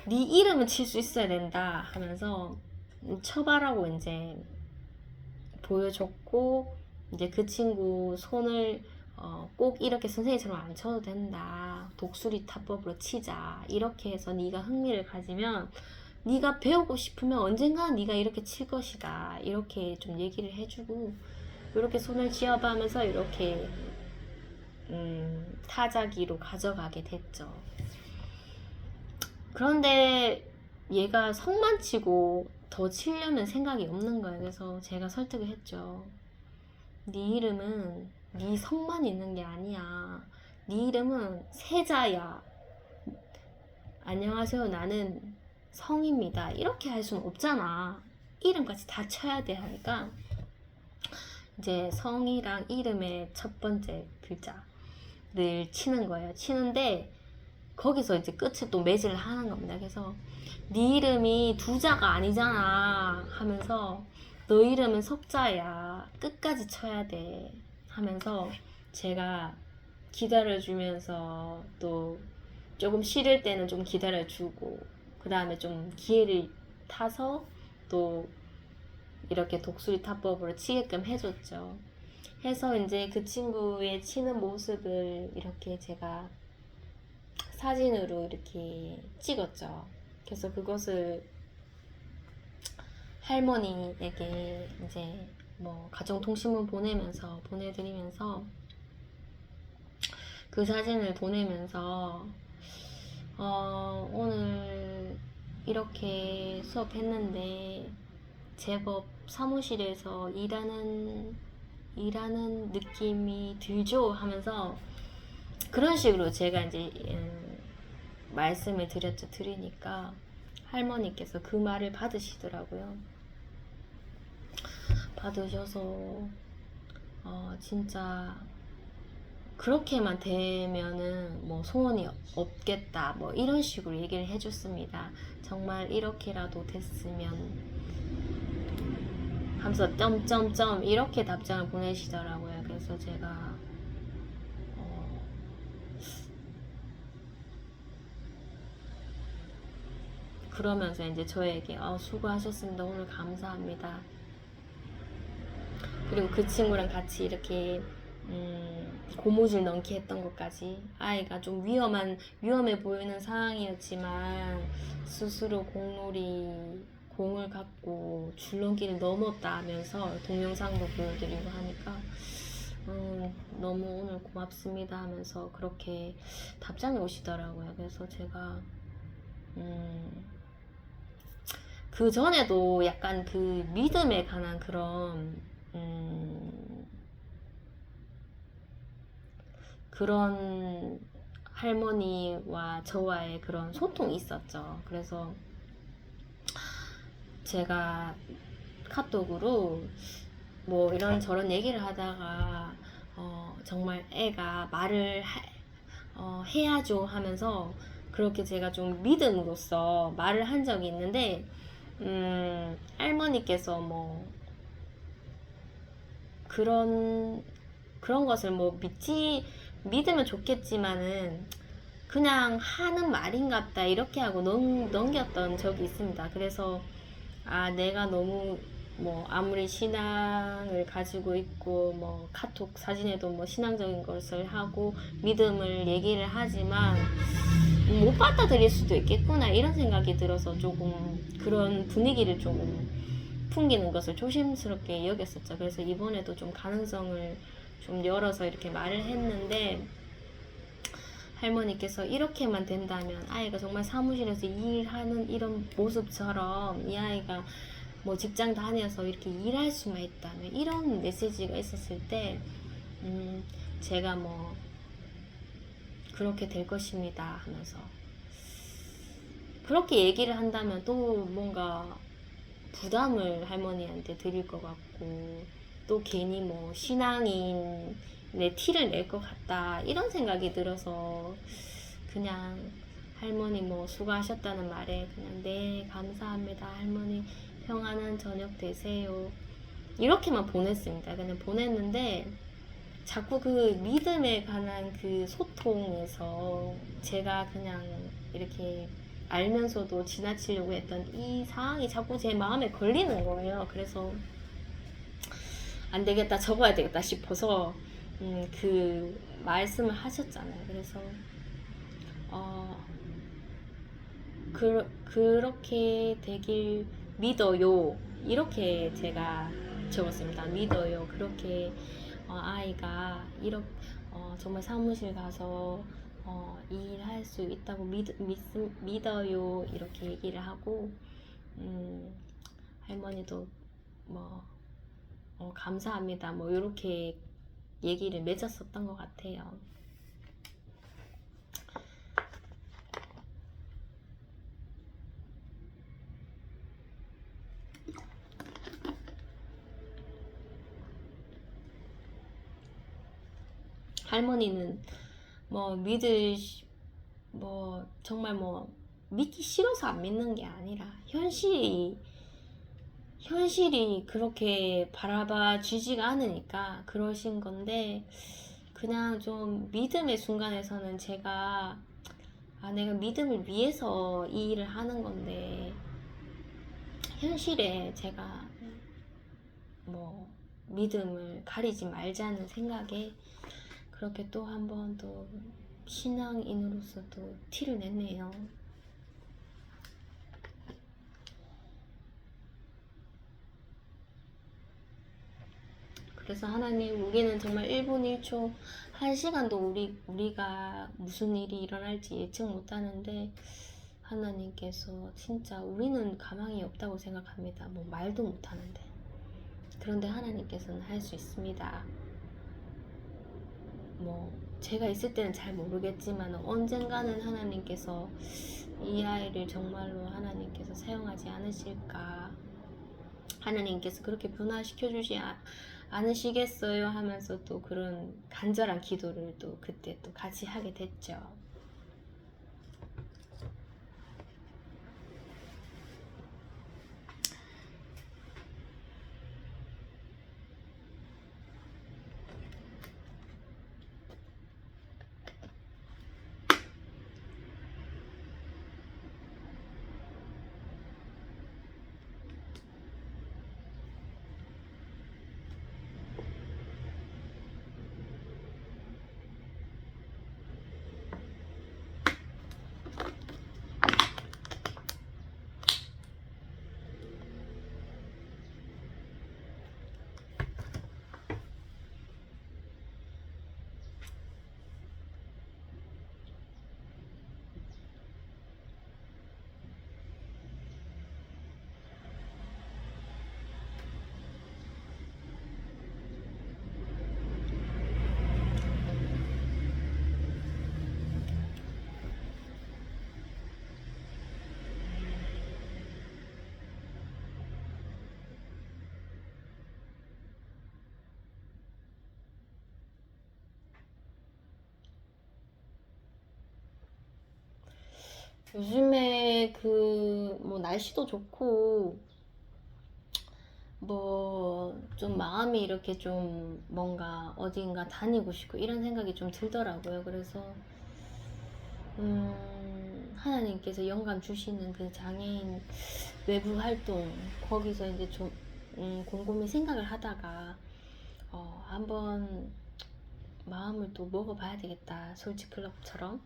네 이름은 칠 수 있어야 된다 하면서 쳐봐라고 이제 보여줬고, 이제 그 친구 손을 꼭 이렇게 선생님처럼 안 쳐도 된다, 독수리 타법으로 치자, 이렇게 해서 네가 흥미를 가지면 네가 배우고 싶으면 언젠가는 네가 이렇게 칠 것이다, 이렇게 좀 얘기를 해주고, 이렇게 손을 쥐어봐면서 이렇게 타자기로 가져가게 됐죠. 그런데 얘가 성만 치고 더 치려면 생각이 없는 거예요. 그래서 제가 설득을 했죠. 네 이름은 네 성만 있는 게 아니야. 네 이름은 세자야. 안녕하세요, 나는 성입니다. 이렇게 할 수는 없잖아. 이름까지 다 쳐야 돼 하니까 이제 성이랑 이름의 첫 번째 글자를 치는 거예요. 치는데 거기서 이제 끝에 또 매질을 하는 겁니다. 그래서 네 이름이 두자가 아니잖아 하면서 너 이름은 석자야. 끝까지 쳐야 돼 하면서 제가 기다려주면서 또 조금 싫을 때는 좀 기다려주고 그 다음에 좀 기회를 타서 또 이렇게 독수리 타법으로 치게끔 해줬죠. 해서 이제 그 친구의 치는 모습을 이렇게 제가 사진으로 이렇게 찍었죠. 그래서 그것을 할머니에게 이제 뭐 가정통신문 보내드리면서 그 사진을 보내면서 오늘 이렇게 수업했는데 제법 사무실에서 일하는 느낌이 들죠 하면서 그런 식으로 제가 이제 말씀을 드리니까 할머니께서 그 말을 받으시더라고요. 받으셔서 진짜 그렇게만 되면은 뭐 소원이 없겠다 뭐 이런 식으로 얘기를 해줬습니다. 정말 이렇게라도 됐으면 하면서 점점점 이렇게 답장을 보내시더라고요. 그래서 제가 그러면서 이제 저에게 수고하셨습니다. 오늘 감사합니다. 그리고 그 친구랑 같이 이렇게 고무줄 넣기 했던 것까지 아이가 좀 위험해 보이는 상황이었지만 스스로 공을 갖고 줄넘기를 넘었다 하면서 동영상도 보여드리고 하니까 너무 오늘 고맙습니다 하면서 그렇게 답장이 오시더라고요. 그래서 제가 그 전에도 약간 그 믿음에 관한 그런 할머니와 저와의 그런 소통이 있었죠. 그래서 제가 카톡으로 뭐 이런저런 얘기를 하다가 정말 애가 말을 해야죠 하면서 그렇게 제가 좀 믿음으로써 말을 한 적이 있는데 할머니께서 뭐 그런 것을 뭐 믿으면 좋겠지만은 그냥 하는 말인갑다 이렇게 하고 넘겼던 적이 있습니다. 그래서 내가 너무 뭐 아무리 신앙을 가지고 있고 뭐 카톡 사진에도 뭐 신앙적인 것을 하고 믿음을 얘기를 하지만 못 받아들일 수도 있겠구나 이런 생각이 들어서 조금 그런 분위기를 조금 풍기는 것을 조심스럽게 여겼었죠. 그래서 이번에도 좀 가능성을 좀 열어서 이렇게 말을 했는데 할머니께서 이렇게만 된다면 아이가 정말 사무실에서 일하는 이런 모습처럼 이 아이가 뭐 직장 다녀서 이렇게 일할 수만 있다면 이런 메시지가 있었을 때 제가 뭐 그렇게 될 것입니다 하면서 그렇게 얘기를 한다면 또 뭔가 부담을 할머니한테 드릴 것 같고 또 괜히 뭐 신앙인의 티를 낼 것 같다 이런 생각이 들어서 그냥 할머니 뭐 수고하셨다는 말에 그냥 네 감사합니다 할머니 평안한 저녁 되세요 이렇게만 보냈습니다. 그냥 보냈는데 자꾸 그 믿음에 관한 그 소통에서 제가 그냥 이렇게 알면서도 지나치려고 했던 이 상황이 자꾸 제 마음에 걸리는 거예요. 그래서 안 되겠다, 적어야 되겠다 싶어서 그 말씀을 하셨잖아요. 그래서 그렇게 되길 믿어요. 이렇게 제가 적었습니다. 믿어요. 그렇게 아이가 이렇게 정말 사무실 가서 일할 수 있다고 믿어요. 이렇게 얘기를 하고 할머니도 뭐 감사합니다. 뭐 이렇게 얘기를 맺었었던 것 같아요. 할머니는 뭐 정말 뭐 믿기 싫어서 안 믿는 게 아니라 현실이 그렇게 바라봐지지가 않으니까 그러신 건데, 그냥 좀 믿음의 순간에서는 제가 내가 믿음을 위해서 이 일을 하는 건데, 현실에 제가 뭐 믿음을 가리지 말자는 생각에 그렇게 또 한 번 또 신앙인으로서 또 티를 냈네요. 그래서 하나님, 우리는 정말 1분 1초 1시간도 우리가 무슨 일이 일어날지 예측 못하는데, 하나님께서 진짜 우리는 가망이 없다고 생각합니다. 뭐 말도 못하는데. 그런데 하나님께서는 할 수 있습니다. 뭐 제가 있을 때는 잘 모르겠지만 언젠가는 하나님께서 이 아이를 정말로 하나님께서 사용하지 않으실까, 하나님께서 그렇게 변화시켜 주지 않으시겠어요 하면서 또 그런 간절한 기도를 또 그때 또 같이 하게 됐죠. 요즘에 뭐 날씨도 좋고 뭐 좀 마음이 이렇게 좀 뭔가 어딘가 다니고 싶고 이런 생각이 좀 들더라고요. 그래서 하나님께서 영감 주시는 그 장애인 외부 활동, 거기서 이제 좀 곰곰이 생각을 하다가 한번 마음을 또 먹어봐야 되겠다, 솔직클럽처럼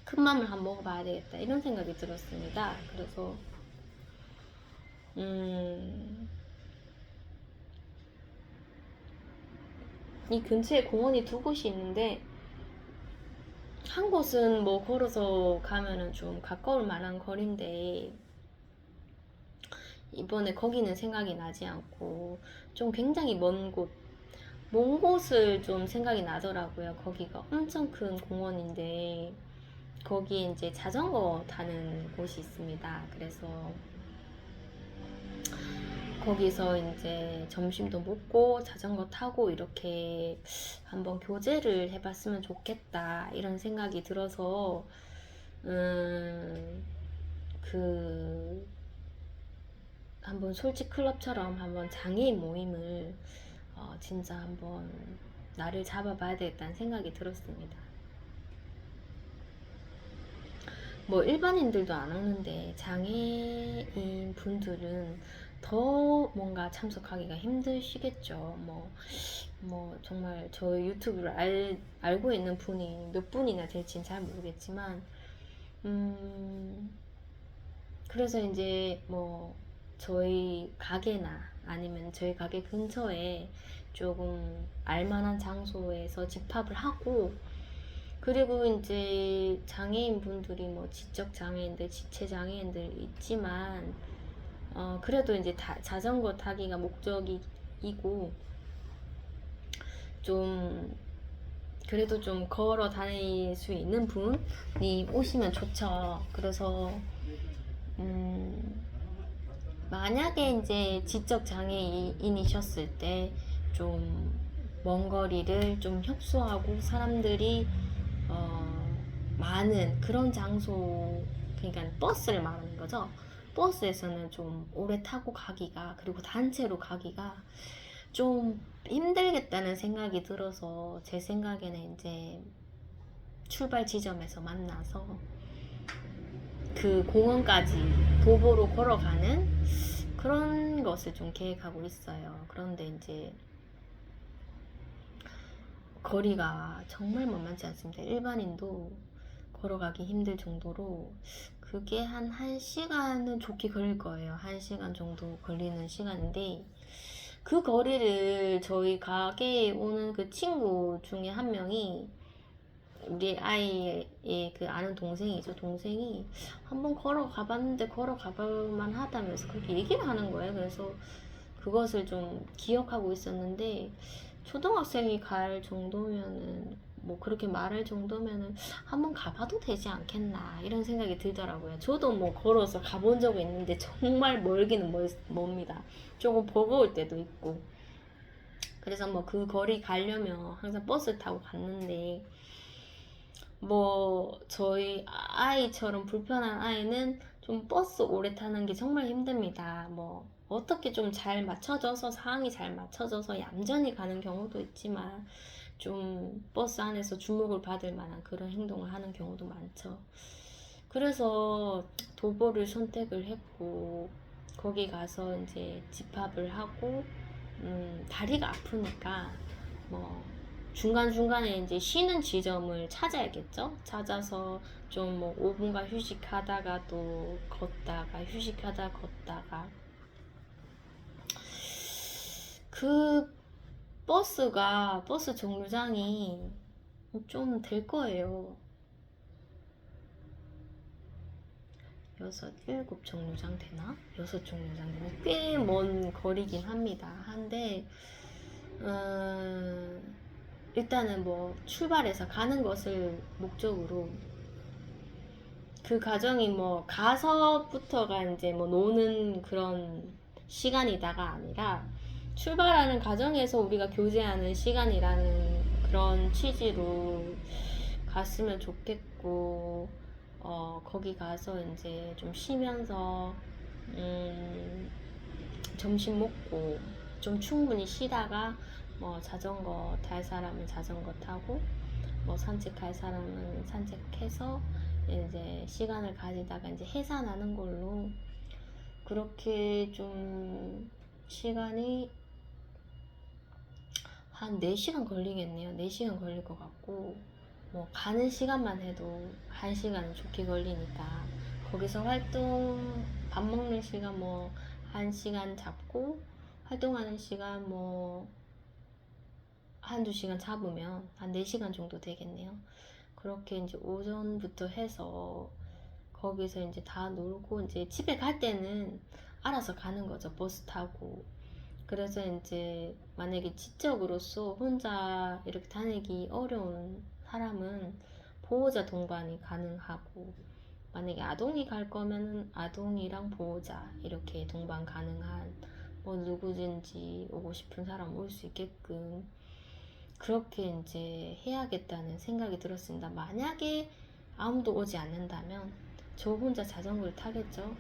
큰 맘을 한번 먹어봐야 되겠다, 이런 생각이 들었습니다. 그래서 이 근처에 공원이 2곳이 있는데, 한 곳은 뭐 걸어서 가면은 좀 가까울 만한 거리인데, 이번에 거기는 생각이 나지 않고 좀 굉장히 먼 곳을 좀 생각이 나더라고요. 거기가 엄청 큰 공원인데 거기에 이제 자전거 타는 곳이 있습니다. 그래서 거기서 이제 점심도 먹고 자전거 타고 이렇게 한번 교제를 해봤으면 좋겠다, 이런 생각이 들어서 한번 솔직클럽처럼 한번 장애인 모임을 진짜 한번 나를 잡아봐야 되겠다는 생각이 들었습니다. 뭐 일반인들도 안 오는데 장애인 분들은 더 뭔가 참석하기가 힘드시겠죠. 뭐 정말 저 유튜브를 알고 있는 분이 몇 분이나 될지는 잘 모르겠지만, 그래서 이제 뭐 저희 가게나 아니면 저희 가게 근처에 조금 알만한 장소에서 집합을 하고, 그리고 이제 장애인 분들이 뭐 지적 장애인들, 지체 장애인들 있지만 그래도 이제 자전거 타기가 목적이고 좀 그래도 좀 걸어 다닐 수 있는 분이 오시면 좋죠. 그래서 만약에 이제 지적 장애인이셨을 때 좀 먼 거리를 좀 협소하고 사람들이 많은 그런 장소, 그러니까 버스를 말하는 거죠. 버스에서는 좀 오래 타고 가기가, 그리고 단체로 가기가 좀 힘들겠다는 생각이 들어서 제 생각에는 이제 출발 지점에서 만나서 그 공원까지 도보로 걸어가는 그런 것을 좀 계획하고 있어요. 그런데 이제 거리가 정말 만만치 않습니다. 일반인도 걸어가기 힘들 정도로 그게 한 1시간은 좋게 걸릴 거예요. 1시간 정도 걸리는 시간인데 그 거리를 저희 가게에 오는 그 친구 중에 한 명이 우리 아이의 그 아는 동생이죠. 동생이 한번 걸어가 봤는데 걸어가 볼만 하다면서 그렇게 얘기를 하는 거예요. 그래서 그것을 좀 기억하고 있었는데 초등학생이 갈 정도면은 뭐 그렇게 말할 정도면은 한번 가봐도 되지 않겠나 이런 생각이 들더라고요. 저도 뭐 걸어서 가본 적이 있는데 정말 멀기는 멉니다. 조금 버거울 때도 있고. 그래서 뭐 그 거리 가려면 항상 버스 타고 갔는데 뭐 저희 아이처럼 불편한 아이는 좀 버스 오래 타는 게 정말 힘듭니다. 뭐 어떻게 좀 잘 맞춰져서 상황이 잘 맞춰져서 얌전히 가는 경우도 있지만 좀 버스 안에서 주목을 받을 만한 그런 행동을 하는 경우도 많죠. 그래서 도보를 선택을 했고 거기 가서 이제 집합을 하고 다리가 아프니까 뭐 중간중간에 이제 쉬는 지점을 찾아야겠죠? 찾아서 좀 뭐 5분간 휴식하다가 또 걷다가 휴식하다 걷다가 그 버스 정류장이 좀 될 거예요. 7 정류장 되나? 6 정류장 되나? 꽤 먼 거리긴 합니다. 한데 일단은 뭐 출발해서 가는 것을 목적으로 그 과정이 뭐 가서부터가 이제 뭐 노는 그런 시간이다가 아니라 출발하는 과정에서 우리가 교제하는 시간이라는 그런 취지로 갔으면 좋겠고 거기 가서 이제 좀 쉬면서 점심 먹고 좀 충분히 쉬다가 뭐 자전거 탈 사람은 자전거 타고 뭐 산책할 사람은 산책해서 이제 시간을 가지다가 이제 해산하는 걸로 그렇게 좀 시간이 한 4시간 걸리겠네요. 4시간 걸릴 것 같고 뭐 가는 시간만 해도 1시간은 좋게 걸리니까 거기서 밥 먹는 시간 뭐 1시간 잡고 활동하는 시간 뭐 한두 시간 잡으면 한 4시간 정도 되겠네요. 그렇게 이제 오전부터 해서 거기서 이제 다 놀고 이제 집에 갈 때는 알아서 가는 거죠. 버스 타고. 그래서 이제 만약에 지적으로서 혼자 이렇게 다니기 어려운 사람은 보호자 동반이 가능하고 만약에 아동이 갈 거면은 아동이랑 보호자 이렇게 동반 가능한 뭐 누구든지 오고 싶은 사람 올 수 있게끔 그렇게 이제 해야겠다는 생각이 들었습니다. 만약에 아무도 오지 않는다면 저 혼자 자전거를 타겠죠.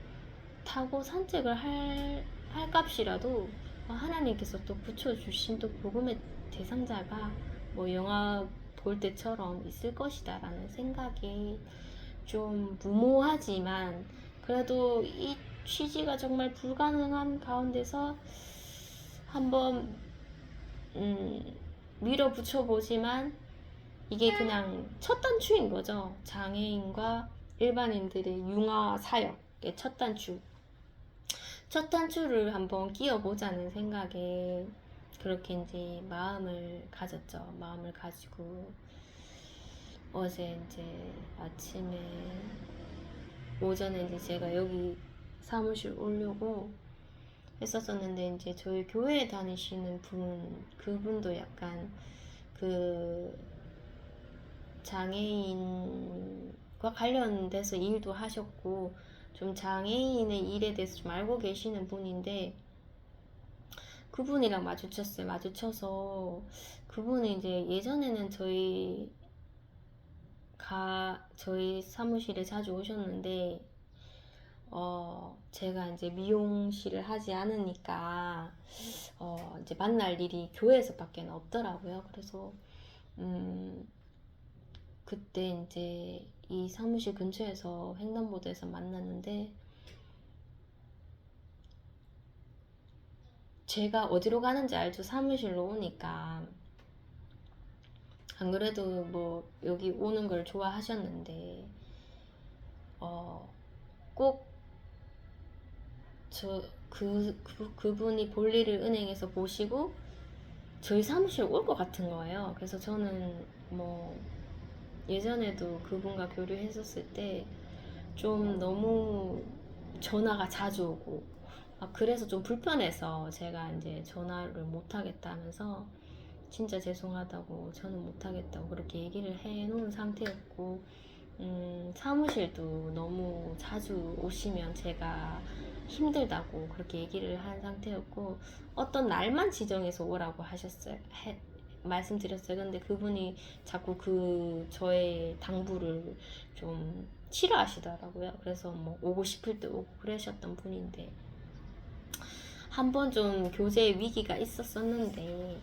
타고 산책을 할 값이라도 하나님께서 또 붙여주신 또 복음의 대상자가 뭐 영화 볼 때처럼 있을 것이다 라는 생각이 좀 무모하지만 그래도 이 취지가 정말 불가능한 가운데서 한번 밀어붙여 보지만 이게 그냥 첫 단추인 거죠. 장애인과 일반인들의 융화 사역의 첫 단추. 첫 단추를 한번 끼워보자는 생각에 그렇게 이제 마음을 가졌죠. 마음을 가지고 어제 이제 아침에 오전에 이제 제가 여기 사무실 오려고 했었었는데 이제 저희 교회에 다니시는 분 그분도 약간 그 장애인과 관련돼서 일도 하셨고 좀 장애인의 일에 대해서 좀 알고 계시는 분인데 그분이랑 마주쳤어요. 마주쳐서 그분이 이제 예전에는 저희 사무실에 자주 오셨는데 제가 이제 미용실을 하지 않으니까 이제 만날 일이 교회에서밖에 없더라고요. 그래서 그때 이제 이 사무실 근처에서 횡단보도에서 만났는데 제가 어디로 가는지 알죠? 사무실로 오니까. 안 그래도 뭐 여기 오는 걸 좋아하셨는데 꼭 그분이 볼일을 은행에서 보시고 저희 사무실 올 것 같은 거예요. 그래서 저는 뭐 예전에도 그분과 교류했었을 때 좀 너무 전화가 자주 오고 그래서 좀 불편해서 제가 이제 전화를 못 하겠다면서 진짜 죄송하다고 저는 못 하겠다고 그렇게 얘기를 해 놓은 상태였고 사무실도 너무 자주 오시면 제가 힘들다고 그렇게 얘기를 한 상태였고 어떤 날만 지정해서 오라고 하셨어요. 말씀드렸어요. 근데 그분이 자꾸 저의 당부를 좀 싫어하시더라고요. 그래서 뭐 오고 싶을 때 오고 그러셨던 분인데 한 번 좀 교제 위기가 있었었는데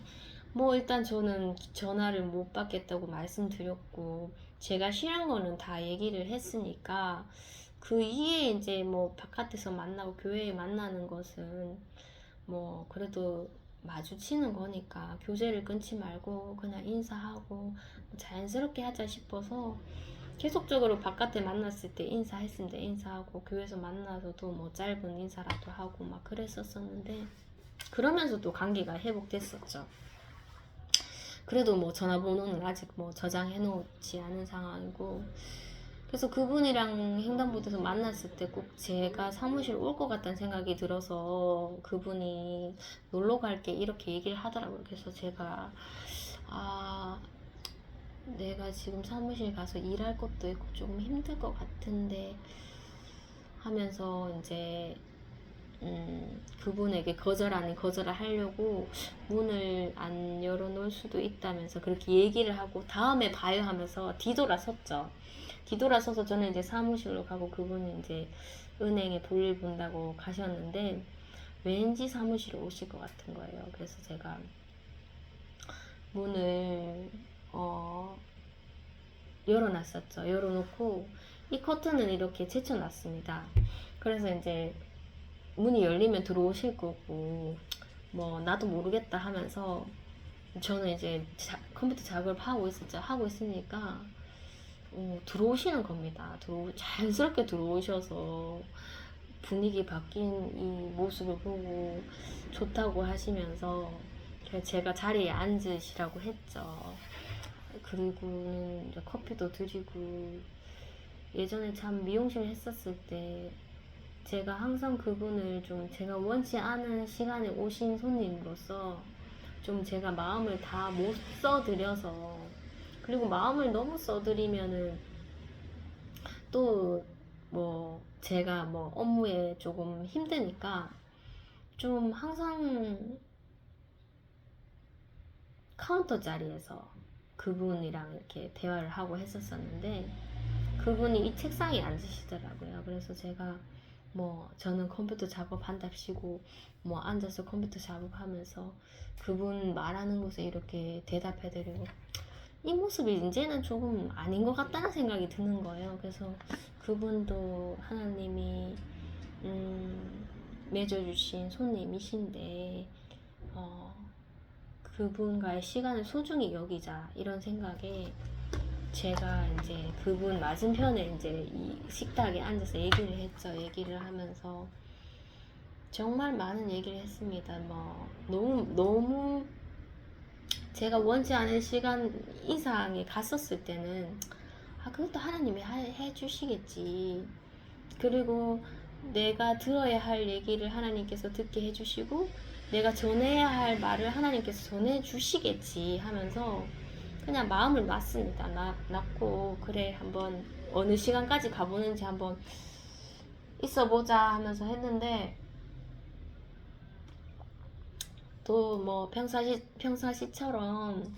뭐 일단 저는 전화를 못 받겠다고 말씀드렸고 제가 싫은 거는 다 얘기를 했으니까 그 이후에 이제 뭐 바깥에서 만나고 교회에 만나는 것은 뭐 그래도 마주치는 거니까 교제를 끊지 말고 그냥 인사하고 자연스럽게 하자 싶어서 계속적으로 바깥에 만났을 때 인사했습니다. 인사하고 교회에서 만나서도 뭐 짧은 인사라도 하고 막 그랬었었는데 그러면서도 관계가 회복됐었죠. 그래도 뭐 전화번호는 아직 뭐 저장해 놓지 않은 상황이고 그래서 그분이랑 횡단보도에서 만났을 때 꼭 제가 사무실 올 것 같다는 생각이 들어서 그분이 놀러 갈게 이렇게 얘기를 하더라고요. 그래서 제가 내가 지금 사무실 가서 일할 것도 있고 조금 힘들 것 같은데 하면서 이제 그분에게 거절 아닌 거절을 하려고 문을 안 열어놓을 수도 있다면서 그렇게 얘기를 하고 다음에 봐요 하면서 뒤돌아섰죠. 뒤돌아서서 저는 이제 사무실로 가고 그분은 이제 은행에 볼일 본다고 가셨는데 왠지 사무실에 오실 것 같은 거예요. 그래서 제가 문을 열어놨었죠. 열어놓고 이 커튼은 이렇게 제쳐놨습니다. 그래서 이제 문이 열리면 들어오실 거고 뭐 나도 모르겠다 하면서 저는 이제 컴퓨터 작업을 하고 있으니까 들어오시는 겁니다. 자연스럽게 들어오셔서 분위기 바뀐 이 모습을 보고 좋다고 하시면서 제가 자리에 앉으시라고 했죠. 그리고는 이제 커피도 드리고 예전에 참 미용실 했었을 때 제가 항상 그분을 좀 제가 원치 않은 시간에 오신 손님으로서 좀 제가 마음을 다 못 써드려서 그리고 마음을 너무 써드리면은 또 뭐 제가 뭐 업무에 조금 힘드니까 좀 항상 카운터 자리에서 그분이랑 이렇게 대화를 하고 했었었는데 그분이 이 책상에 앉으시더라고요. 그래서 제가 뭐 저는 컴퓨터 작업한답시고 뭐 앉아서 컴퓨터 작업하면서 그분 말하는 것에 이렇게 대답해드리고 이 모습이 이제는 조금 아닌 것 같다는 생각이 드는 거예요. 그래서 그분도 하나님이 맺어주신 손님이신데 그분과의 시간을 소중히 여기자 이런 생각에 제가 이제 그분 맞은편에 이제 이 식탁에 앉아서 얘기를 했죠. 얘기를 하면서 정말 많은 얘기를 했습니다. 뭐 너무 제가 원치 않은 시간 이상에 갔었을 때는 그것도 하나님이 해주시겠지. 그리고 내가 들어야 할 얘기를 하나님께서 듣게 해주시고 내가 전해야 할 말을 하나님께서 전해주시겠지 하면서 그냥 마음을 놨습니다. 놨고 그래 한번 어느 시간까지 가보는지 한번 있어보자 하면서 했는데 또 뭐 평사시처럼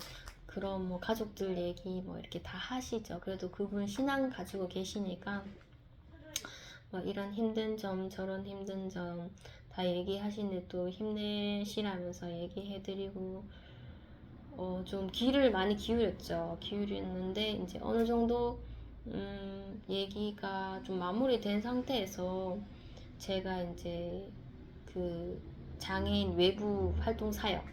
그런 뭐 가족들 얘기 뭐 이렇게 다 하시죠. 그래도 그분 신앙 가지고 계시니까 뭐 이런 힘든 점 저런 힘든 점 다 얘기하시는데 또 힘내시라면서 얘기해드리고 좀 귀를 많이 기울였는데 이제 어느 정도 얘기가 좀 마무리된 상태에서 제가 이제 그 장애인 외부 활동 사역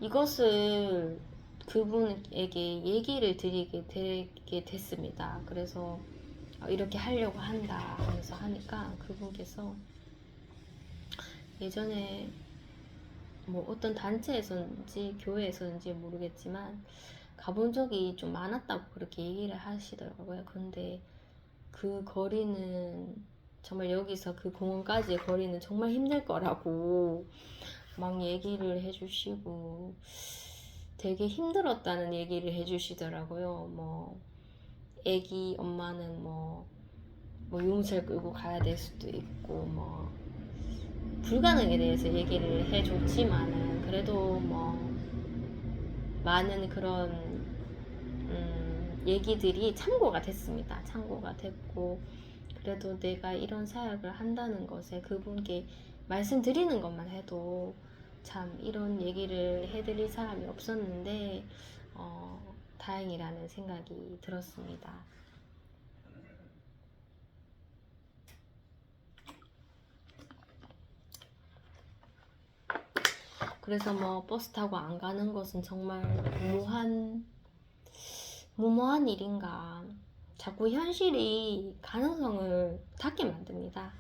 이것을 그분에게 얘기를 드리게 됐습니다. 그래서 이렇게 하려고 한다 하면서 하니까 그분께서 예전에 뭐 어떤 단체에서인지 교회에서인지 모르겠지만 가본 적이 좀 많았다고 그렇게 얘기를 하시더라고요. 근데 그 거리는 정말 여기서 그 공원까지의 거리는 정말 힘들 거라고 막 얘기를 해주시고 되게 힘들었다는 얘기를 해주시더라고요. 뭐 애기 엄마는 뭐 유모차를 끌고 가야 될 수도 있고 뭐 불가능에 대해서 얘기를 해줬지만은 그래도 뭐 많은 그런 얘기들이 참고가 됐습니다. 참고가 됐고 그래도 내가 이런 사역을 한다는 것에 그분께 말씀드리는 것만 해도 참 이런 얘기를 해드릴 사람이 없었는데 다행이라는 생각이 들었습니다. 그래서 뭐 버스 타고 안 가는 것은 정말 무모한 일인가. 자꾸 현실이 가능성을 닫게 만듭니다.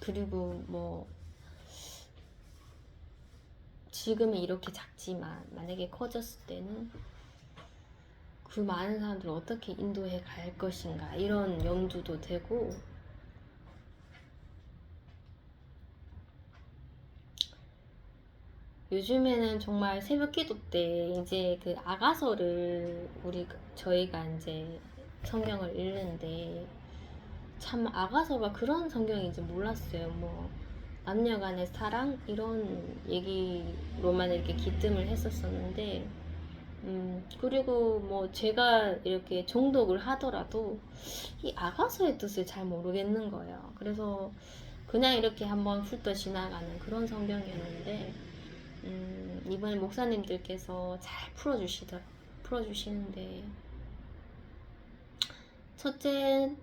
그리고 뭐 지금은 이렇게 작지만 만약에 커졌을 때는 그 많은 사람들을 어떻게 인도해 갈 것인가 이런 염두도 되고 요즘에는 정말 새벽 기도 때 이제 그 아가서를 저희가 이제 성경을 읽는데 참 아가서가 그런 성경인지 몰랐어요. 뭐 남녀 간의 사랑 이런 얘기로만 이렇게 기뜸을 했었었는데 그리고 뭐 제가 이렇게 정독을 하더라도 이 아가서의 뜻을 잘 모르겠는 거예요. 그래서 그냥 이렇게 한번 훑어 지나가는 그런 성경이었는데 이번에 목사님들께서 잘 풀어주시는데 첫째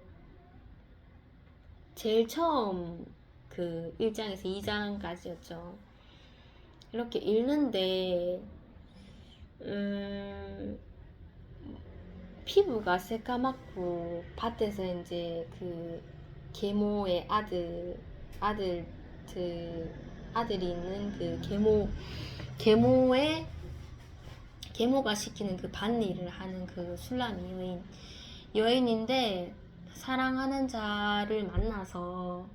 제일 처음 그 1장에서 2장까지였죠. 이렇게 읽는데 피부가 새까맣고 밭에서 이제 그 계모의 아들이 있는 그 계모가 시키는 그 밭일을 하는 그 술람이 여인인데 사랑하는 자를 만나서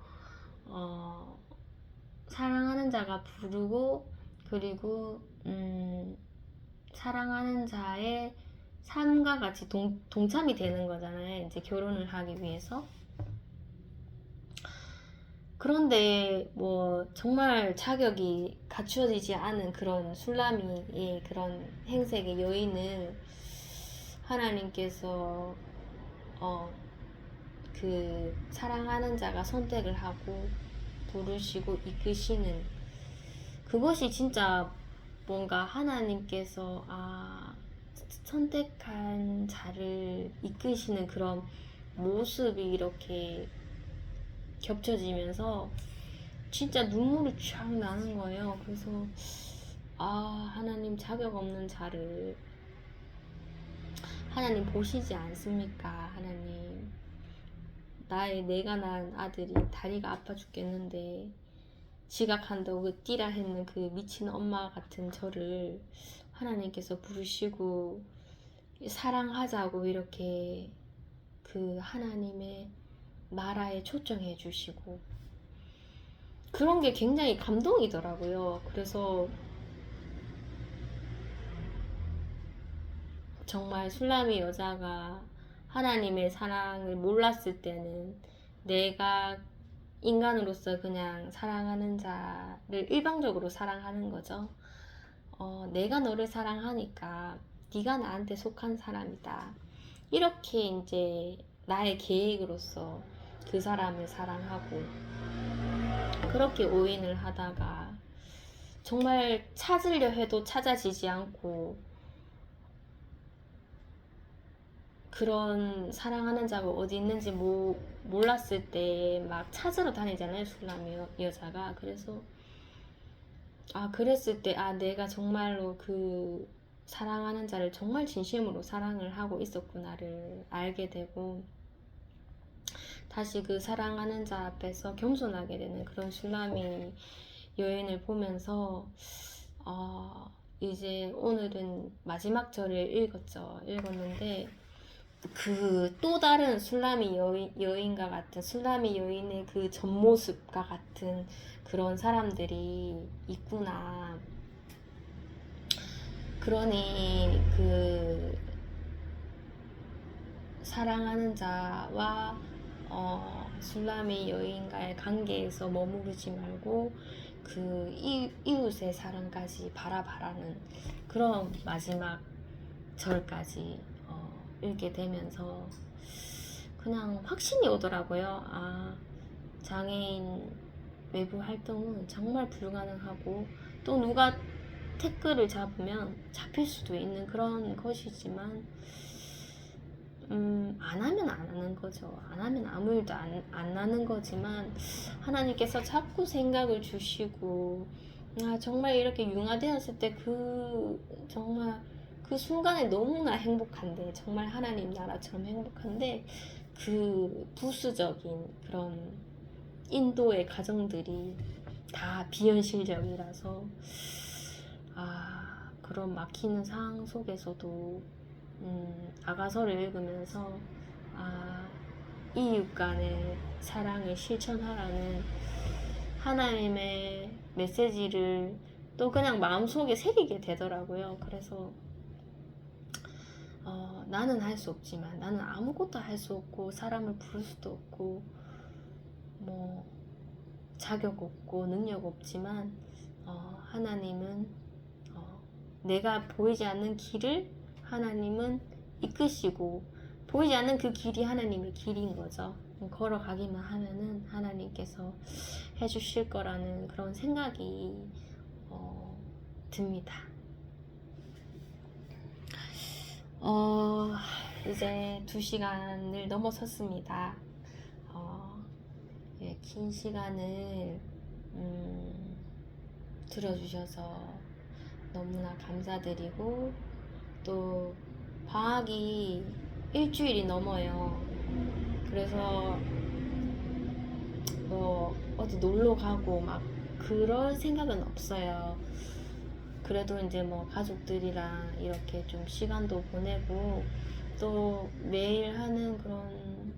사랑하는 자가 부르고 그리고 사랑하는 자의 삶과 같이 동참이 되는 거잖아요. 이제 결혼을 하기 위해서. 그런데 뭐 정말 자격이 갖추어지지 않은 그런 술람이의 그런 행색의 여인을 하나님께서 그 사랑하는 자가 선택을 하고 부르시고 이끄시는 그것이 진짜 뭔가 하나님께서 선택한 자를 이끄시는 그런 모습이 이렇게 겹쳐지면서 진짜 눈물이 쫙 나는 거예요. 그래서 하나님 자격 없는 자를 하나님 보시지 않습니까? 하나님 내가 낳은 아들이 다리가 아파 죽겠는데 지각한다고 그 띠라 했는 그 미친 엄마 같은 저를 하나님께서 부르시고 사랑하자고 이렇게 그 하나님의 나라에 초청해 주시고 그런 게 굉장히 감동이더라고요. 그래서 정말 술람이 여자가 하나님의 사랑을 몰랐을 때는 내가 인간으로서 그냥 사랑하는 자를 일방적으로 사랑하는 거죠. 내가 너를 사랑하니까 네가 나한테 속한 사람이다. 이렇게 이제 나의 계획으로서 그 사람을 사랑하고 그렇게 오인을 하다가 정말 찾으려 해도 찾아지지 않고 그런 사랑하는 자가 어디 있는지 몰랐을 때 막 찾으러 다니잖아요, 술람 여자가. 그래서 그랬을 때 내가 정말로 그 사랑하는 자를 정말 진심으로 사랑을 하고 있었구나를 알게 되고 다시 그 사랑하는 자 앞에서 겸손하게 되는 그런 술람이 여인을 보면서 이제 오늘은 마지막 절을 읽었는데 그 또 다른 술람이 여인과 같은 술람이 여인의 그 전모습과 같은 그런 사람들이 있구나. 그러니 그 사랑하는 자와 술람이 여인과의 관계에서 머무르지 말고 그 이웃의 사랑까지 바라바라는 그런 마지막 절까지 읽게 되면서 그냥 확신이 오더라고요. 장애인 외부 활동은 정말 불가능하고 또 누가 태클을 잡으면 잡힐 수도 있는 그런 것이지만 안 하면 안 하는 거죠. 안 하면 아무 일도 안 나는 거지만 하나님께서 자꾸 생각을 주시고 정말 이렇게 융화되었을 때 정말 그 순간에 너무나 행복한데 정말 하나님 나라처럼 행복한데 그 부수적인 그런 인도의 가정들이 다 비현실적이라서 그런 막히는 상황 속에서도 아가서를 읽으면서 이웃 간의 사랑을 실천하라는 하나님의 메시지를 또 그냥 마음속에 새기게 되더라고요. 그래서 나는 할 수 없지만 나는 아무것도 할 수 없고 사람을 부를 수도 없고 뭐 자격 없고 능력 없지만 하나님은 내가 보이지 않는 길을 하나님은 이끄시고 보이지 않는 그 길이 하나님의 길인 거죠. 걸어가기만 하면은 하나님께서 해주실 거라는 그런 생각이 듭니다. 이제 2시간을 넘어섰습니다. 긴 시간을 들어주셔서 너무나 감사드리고 또 방학이 일주일이 넘어요. 그래서 뭐 어디 놀러 가고 막 그럴 생각은 없어요. 그래도 이제 뭐 가족들이랑 이렇게 좀 시간도 보내고 또 매일 하는 그런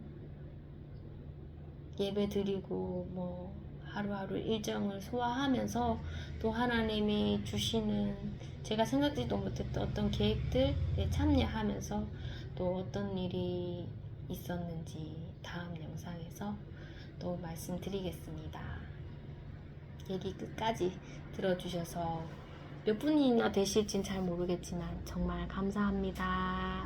예배 드리고 뭐 하루하루 일정을 소화하면서 또 하나님이 주시는 제가 생각지도 못했던 어떤 계획들에 참여하면서 또 어떤 일이 있었는지 다음 영상에서 또 말씀드리겠습니다. 얘기 끝까지 들어주셔서 몇 분이나 되실진 잘 모르겠지만 정말 감사합니다.